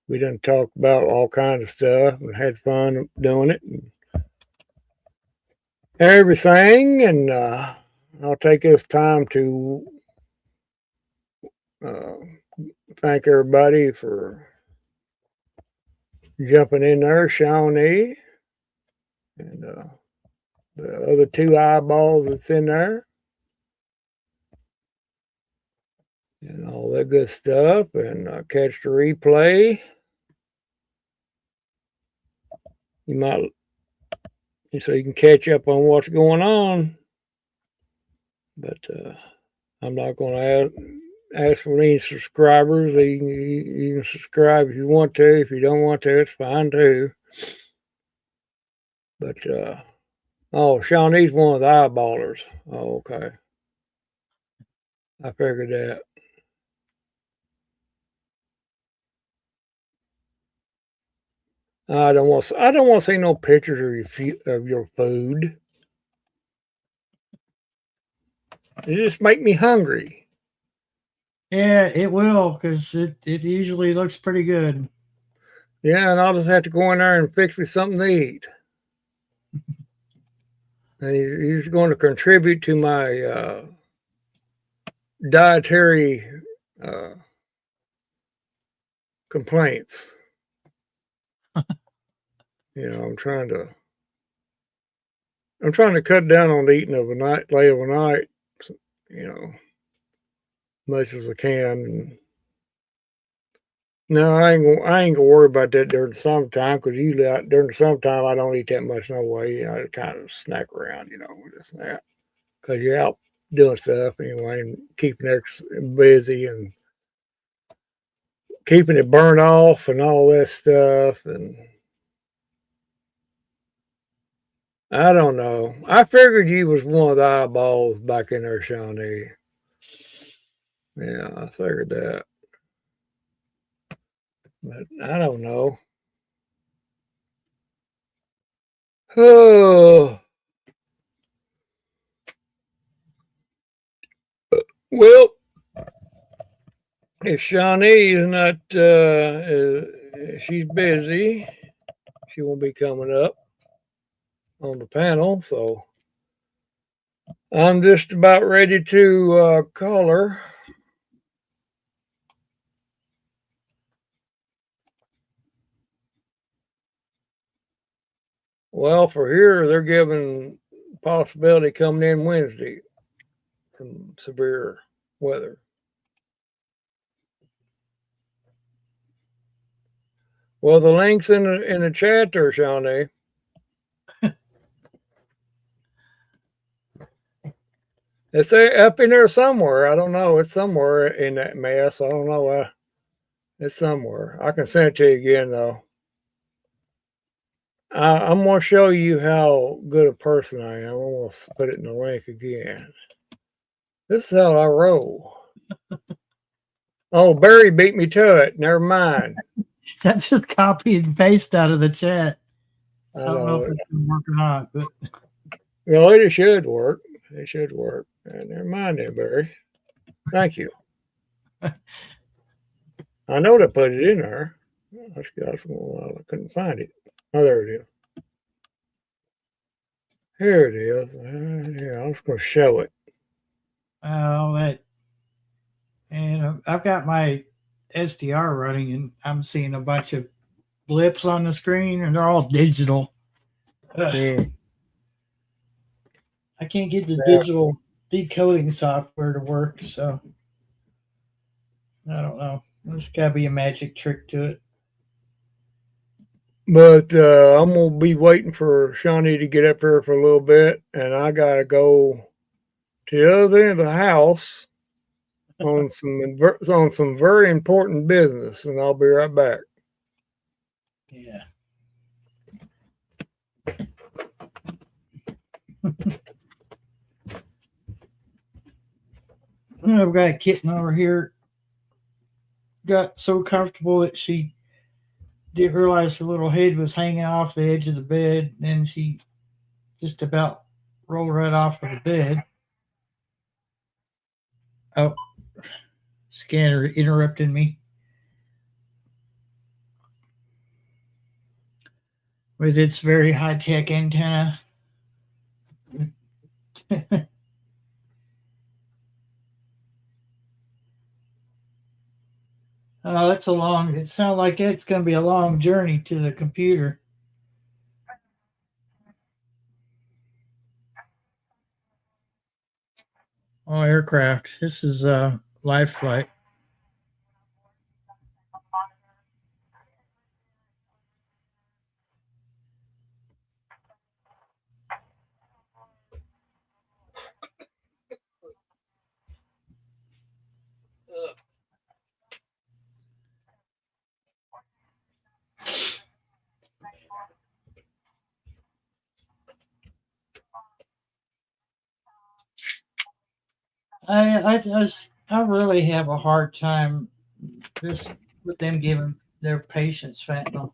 we done talked about all kinds of stuff and had fun doing it and everything, and I'll take this time to thank everybody for jumping in there, Shawnee, and the other 2 eyeballs that's in there, and all that good stuff, and catch the replay. So you can catch up on what's going on. But I'm not going to ask for any subscribers. You can subscribe if you want to. If you don't want to, it's fine too. But Shawnee's one of the eyeballers. Oh, okay. I figured that. I don't want to see no pictures of your food. It just make me hungry. Yeah, it will, because it usually looks pretty good. Yeah, and I'll just have to go in there and fix me something to eat. And he's going to contribute to my dietary complaints. You know, I'm trying to cut down on the eating late overnight, you know, much as I can. And no, I ain't gonna worry about that during the summertime, because usually during the summertime I don't eat that much no way. You know, I kind of snack around, you know, with this and that, because you're out doing stuff anyway and keeping busy and keeping it burned off and all that stuff. And I don't know. I figured you was one of the eyeballs back in there, Shawnee. Yeah, I figured that. But I don't know. Oh, well, if Shawnee is not, she's busy, she won't be coming up on the panel. So I'm just about ready to call her. Well, for here, they're giving possibility coming in Wednesday, some severe weather. Well, the link's in the chat there, Shawnee. It's up in there somewhere. I don't know. It's somewhere in that mess. I don't know. It's somewhere. I can send it to you again, though. I'm going to show you how good a person I am. I'm going to put it in the link again. This is how I roll. Oh, Barry beat me to it. Never mind. That's just copy and paste out of the chat. I don't know if it's going to work or not, but well, it should work. It should work. Never mind then, Barry. Thank you. I know they put it in there. I couldn't find it. Oh, there it is. Here it is. Yeah, I was going to show it. And I've got my SDR running, and I'm seeing a bunch of blips on the screen, and they're all digital. I can't get the digital decoding software to work, so I don't know. There's got to be a magic trick to it. But I'm going to be waiting for Shawnee to get up here for a little bit, and I got to go to the other end of the house on some very important business, and I'll be right back. Yeah. I've got a kitten over here. Got so comfortable that she didn't realize her little head was hanging off the edge of the bed. Then she just about rolled right off of the bed. Oh, scanner interrupted me with its very high-tech antenna. Oh, that's it sounds like it's going to be a long journey to the computer. Oh, aircraft. This is live flight. I really have a hard time just with them giving their patients fentanyl.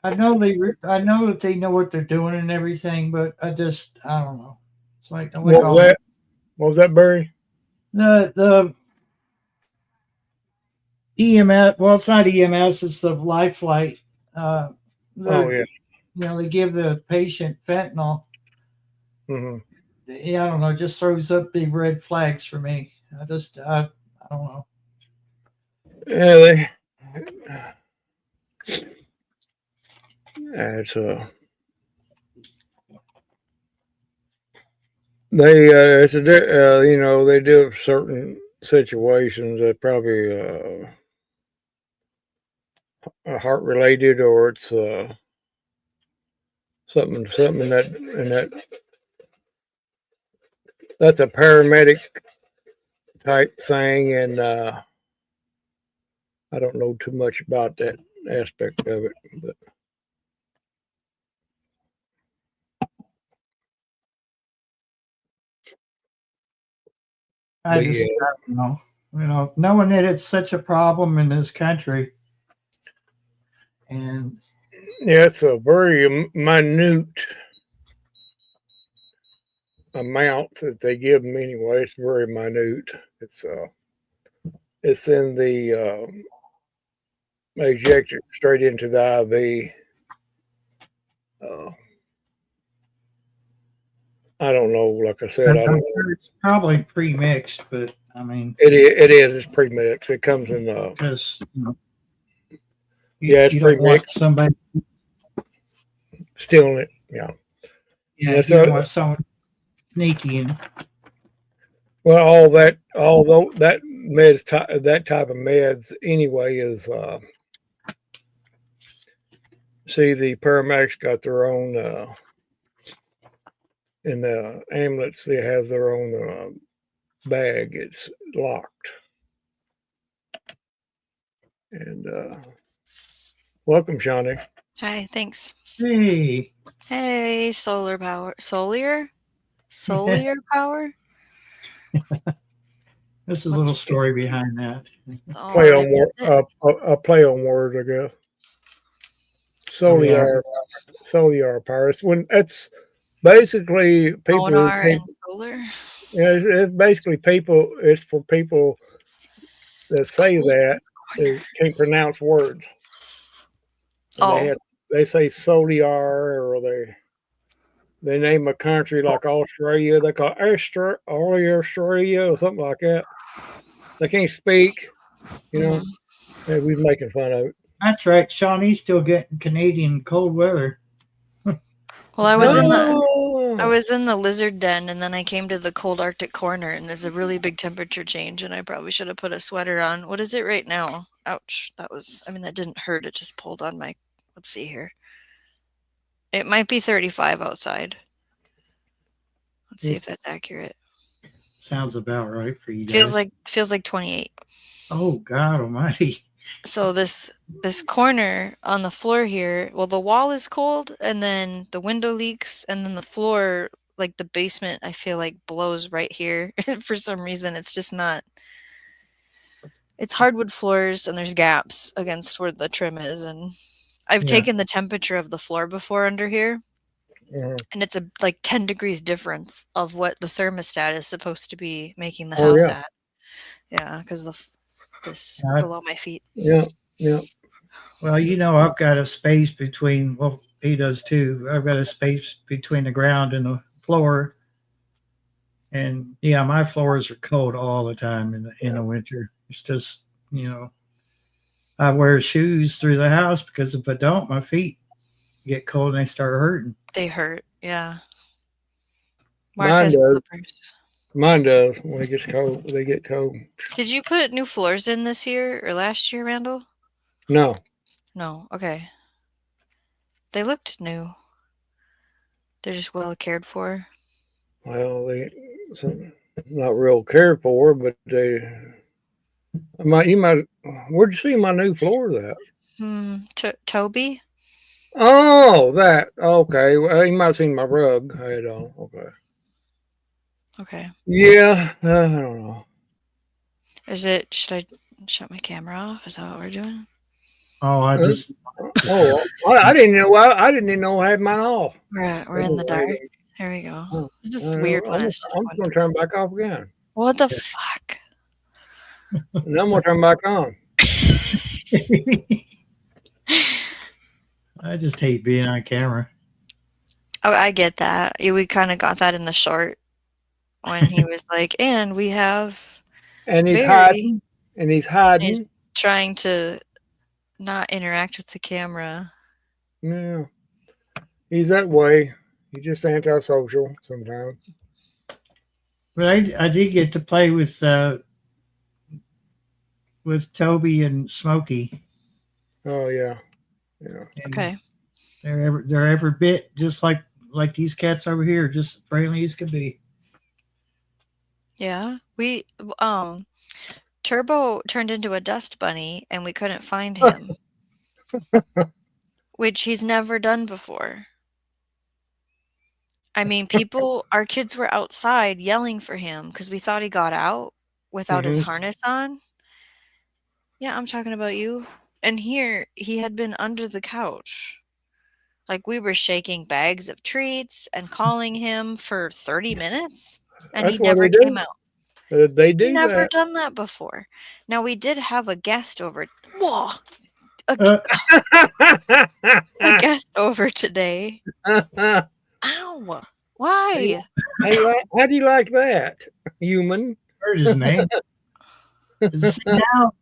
I know that they know what they're doing and everything, but I don't know. It's like What was that, Barry? The EMS. Well, it's not EMS. It's the life flight. Oh yeah. They give the patient fentanyl. Mm-hmm. Yeah, I don't know. It just throws up big red flags for me. I don't know. Yeah, it's it's they do certain situations that probably are heart related, or it's something in that that's a paramedic type thing, and I don't know too much about that aspect of it, but I don't know. knowing that it's such a problem in this country, and Yeah, it's a very minute amount that they give them anyway. It's very minute. It's in the they eject it straight into the IV. Uh, I don't know. Like I said, I don't I'm know. sure it's probably pre-mixed, but I mean, It is. It's pre-mixed. It comes in. because Yeah, it's you don't want pre-mixed. somebody, Stealing it. Yeah. yeah, That's you don't want someone sneaky and well, although that that type of meds anyway is. See, the paramedics got their own. In the ambulance, they have their own bag. It's locked. And welcome, Shawnee. Hi, thanks. hey, Hey, solar power. Solar power? this is a Let's little see. story behind that. Oh, Play on maybe that's it. a play on words, I guess. Solar power. It's basically people. Sonar and solar. Yeah, it's basically people. It's for people that It's say cold in that this corner. they can't pronounce words. And Oh, they say Soliar, or they name a country like Australia. They call Australia or something like that. They can't speak. You know, and we're making fun of it. That's right. Shawnee's still getting Canadian cold weather. well, I was in No. the lizard den, and then I came to the cold Arctic corner, and there's a really big temperature change, and I probably should have put a sweater on. What is it right now? Ouch. That didn't hurt. It just pulled on my, let's see here. It might be 35 outside. Let's see if that's accurate. Sounds about right for you guys. Feels like 28. Oh God Almighty! So this corner on the floor here, well, the wall is cold, and then the window leaks, and then the floor, like the basement, I feel like blows right here. For some reason, it's just not. It's hardwood floors, and there's gaps against where the trim is, and I've Yeah. taken the temperature of the floor before under here, Mhm. and it's a like 10 degrees difference of what the thermostat is supposed to be making the Oh, house yeah. at. Yeah, because this Yeah. below my feet. Yeah. Well, I've got a space between. Well, he does too. I've got a space between the ground and the floor, and yeah, my floors are cold all the time in the winter. It's just I wear shoes through the house because if I don't, my feet get cold and they start hurting. They hurt, yeah. Mark Mine has does. slippers. Mine does when it gets cold. They get cold. Did you put new floors in this year or last year, Randall? No. No, okay. They looked new. They're just well cared for. Well, not real cared for, but you might. Where'd you see my new floor? That. Toby? Oh, that. Okay. Well, you might have seen my rug I had on. Okay. Okay. Yeah. I don't know. Should I shut my camera off? Is that what we're doing? Oh, I just I didn't know. I didn't even know I had mine off. We're in the dark. Here we go. Oh, It's just weird when it's just I'm one going to turn person. back off again. What the fuck? And I'm going to turn back on. I just hate being on camera. Oh, I get that. We kind of got that in the short when he was like, and we have And he's Barry. hiding. And he's hiding. He's trying to not interact with the camera. Yeah. He's that way. He's just antisocial sometimes. But I did get to play with Toby and Smokey. Oh yeah. And Okay. They're every bit just like these cats over here, just friendly as could be. Yeah. We Turbo turned into a dust bunny and we couldn't find him. Which he's never done before. I mean, our kids were outside yelling for him because we thought he got out, without his Mhm. harness on. Yeah, I'm talking about you. And here, he had been under the couch. Like, we were shaking bags of treats and calling him for 30 minutes, and he That's what never they came do. out. They He'd do never that. done that before. Now, we did have a guest over. Whoa! Uh, A guest over today. Ow! Why? How do you like that, human? heard his name. See,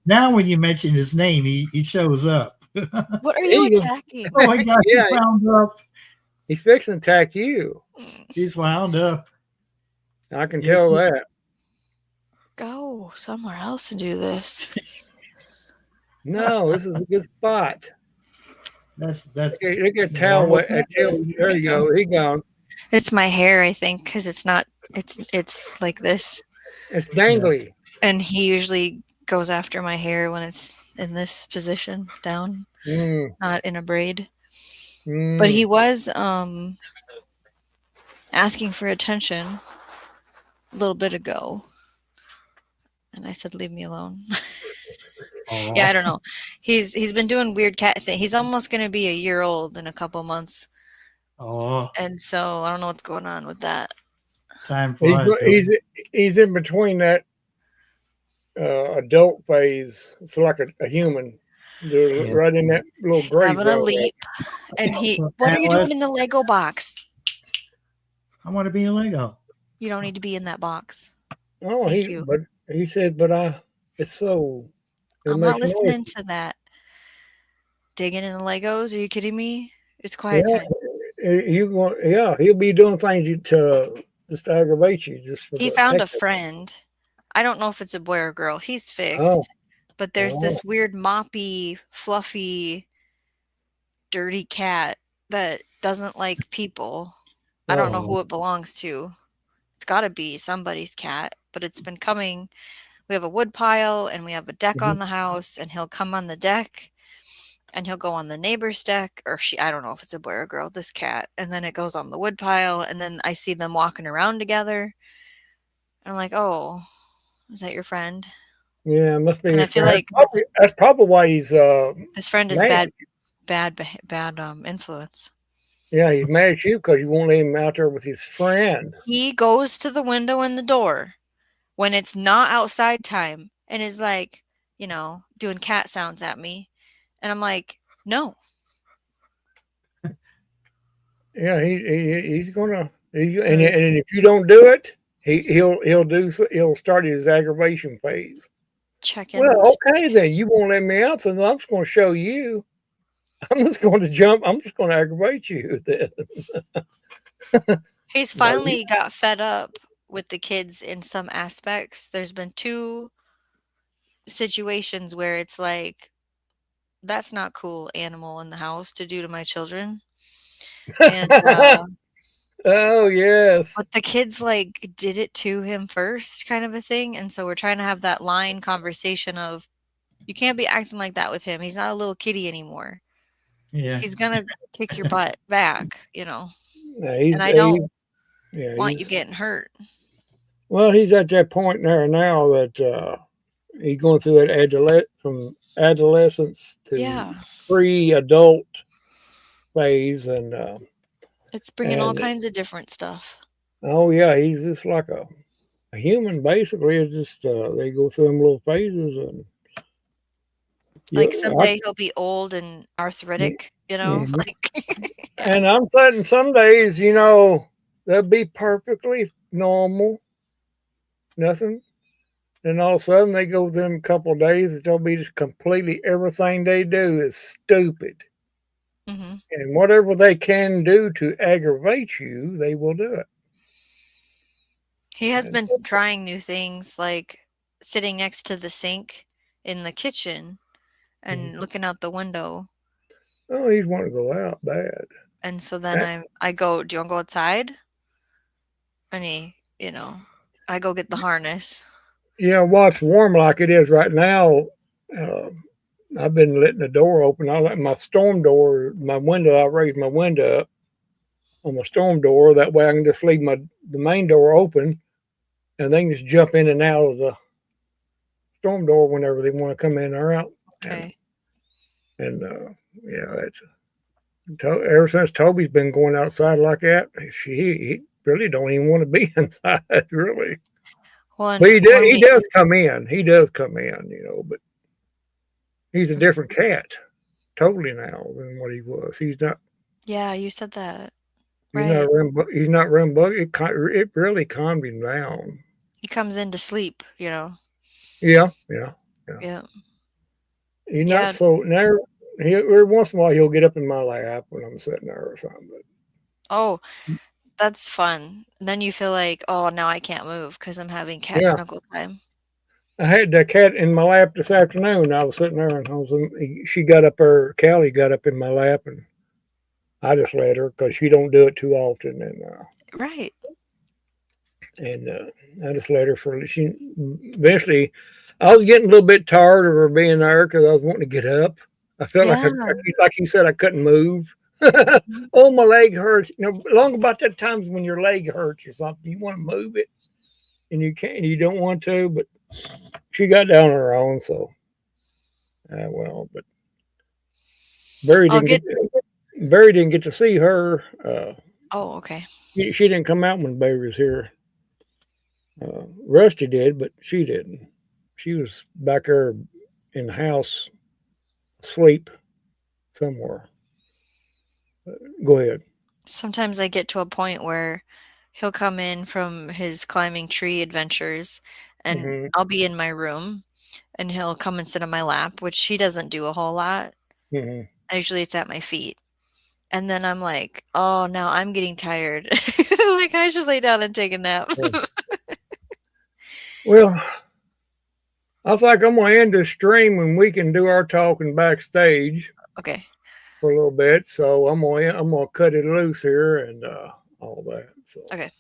now when you mention his name, he shows up. What are There you you go. attacking? Oh my God, Yeah, he's wound up. he's fixing to attack you. He's wound up. I can Yeah. tell that. Go somewhere else and do this. No, this is a good spot. That's Look at towel. normal. There you go. He gone. It's my hair, I think, because it's not. It's like this, It's dangly. and he usually goes after my hair when it's in this position, down, Mm, not in a braid. mm. But he was asking for attention a little bit ago, and I said, "Leave me alone." Yeah, I don't know. He's been doing weird cat thing. He's almost gonna be a year old in a couple months, Oh, and so I don't know what's going on with that. time flies. don't He's he's in between that adult phase. It's like a human. They're Yeah. right in that little He's gray having a zone. leap, and he. Well, What are you Atlas- doing in the Lego box? I want to be a Lego. You don't need to be in that box. Oh, Thank you. But he said, it's so. It I'm not makes noise. listening to that. Digging in the Legos? Are you kidding me? It's quiet Yeah, time. he'll be doing things to just aggravate you. Just for He the found a heck of it. friend. I don't know if it's a boy or girl. He's fixed. Oh. But there's Oh. this weird moppy, fluffy, dirty cat that doesn't like people. I don't know Oh. who it belongs to. It's got to be somebody's cat, but it's been coming. We have a wood pile and we have a deck on the house, and he'll come on the deck and he'll go on the neighbor's deck, or I don't know if it's a boy or girl, this cat, and then it goes on the wood pile, and then I see them walking around together. And I'm like, oh, is that your friend? Yeah, it must be. And I his feel friend. like that's probably why he's this friend is mad. bad influence. Yeah, he's mad at you because you won't let him out there with his friend. He goes to the window and the door when it's not outside time and is like, doing cat sounds at me. And I'm like, no. Yeah, he's gonna. And if you don't do it, he'll start his aggravation phase. Check in. Well, okay then. You won't let me out, so I'm just going to show you. I'm just going to jump. I'm just going to aggravate you. Then. He's finally got fed up with the kids in some aspects. There's been 2 situations where it's like, that's not cool animal in the house to do to my children. And Oh yes. but the kids like did it to him first, kind of a thing. And so we're trying to have that line conversation of, you can't be acting like that with him. He's not a little kitty anymore. Yeah. He's gonna kick your butt back, Yeah, and I don't want you getting hurt. Well, he's at that point there now that he's going through that from adolescence to pre-adult phase, and it's bringing all kinds of different stuff. Oh yeah, he's just like a human basically. It's just they go through them little phases, and like someday he'll be old and arthritic, like. And I'm saying some days, they'll be perfectly normal, nothing. Then all of a sudden they go them a couple of days that they'll be just completely everything they do is stupid. Mm-hmm. And whatever they can do to aggravate you, they will do it. He has been trying new things, like sitting next to the sink in the kitchen and looking out the window. Oh, he's wanting to go out bad. And so then I go, do you want to go outside? And I go get the harness. Yeah, while it's warm like it is right now, I've been letting the door open. I let my storm door, my window, I raise my window up on my storm door. That way I can just leave the main door open, and they can just jump in and out of storm door whenever they want to come in or out. Okay. And yeah, that's ever since Toby's been going outside like that, he really don't even want to be inside, really. Well, But and when he we, does come in. He does come in, you know, but he's a different cat totally now than what he was. He's not. yeah, you said that. He's not Right. He's not rumbug. It really calmed him down. He comes in to sleep, you know. Yeah. Yeah. He's not Yeah. so now. Every once in a while he'll get up in my lap when I'm sitting there or something. But Oh, that's fun. And then you feel like, oh, now I can't move because I'm having cat Yeah. snuggle time. I had the cat in my lap this afternoon. I was sitting there and she got up there. Callie got up in my lap and I just let her because she don't do it too often. Right. And I just let her for she. Eventually, I was getting a little bit tired of her being there because I was wanting to get up. I felt Yeah. like you said, I couldn't move. Oh, my leg hurts. You know, long about that times when your leg hurts or something, you want to move it and you can't. You don't want to, but she got down on her own. So, well, but Barry I'll didn't get. Barry didn't get to see her. Oh, okay. She didn't come out when Barry was here. Rusty did, but she didn't. She was back there in the house, asleep somewhere. Go ahead. Sometimes I get to a point where he'll come in from his climbing tree adventures and Mhm. I'll be in my room and he'll come and sit on my lap, which he doesn't do a whole lot. Mhm. Usually it's at my feet. And then I'm like, oh, now I'm getting tired. Like I should lay down and take a nap. Yeah. Well, I think I'm gonna end this stream and we can do our talking backstage Okay. for a little bit. So I'm gonna cut it loose here and all that. So Okay.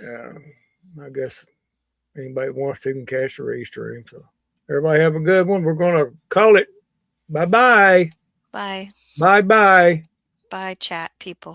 I guess anybody wants to can catch the restream. So everybody have a good one. We're gonna call it bye bye. Bye. Bye bye. Bye, chat people.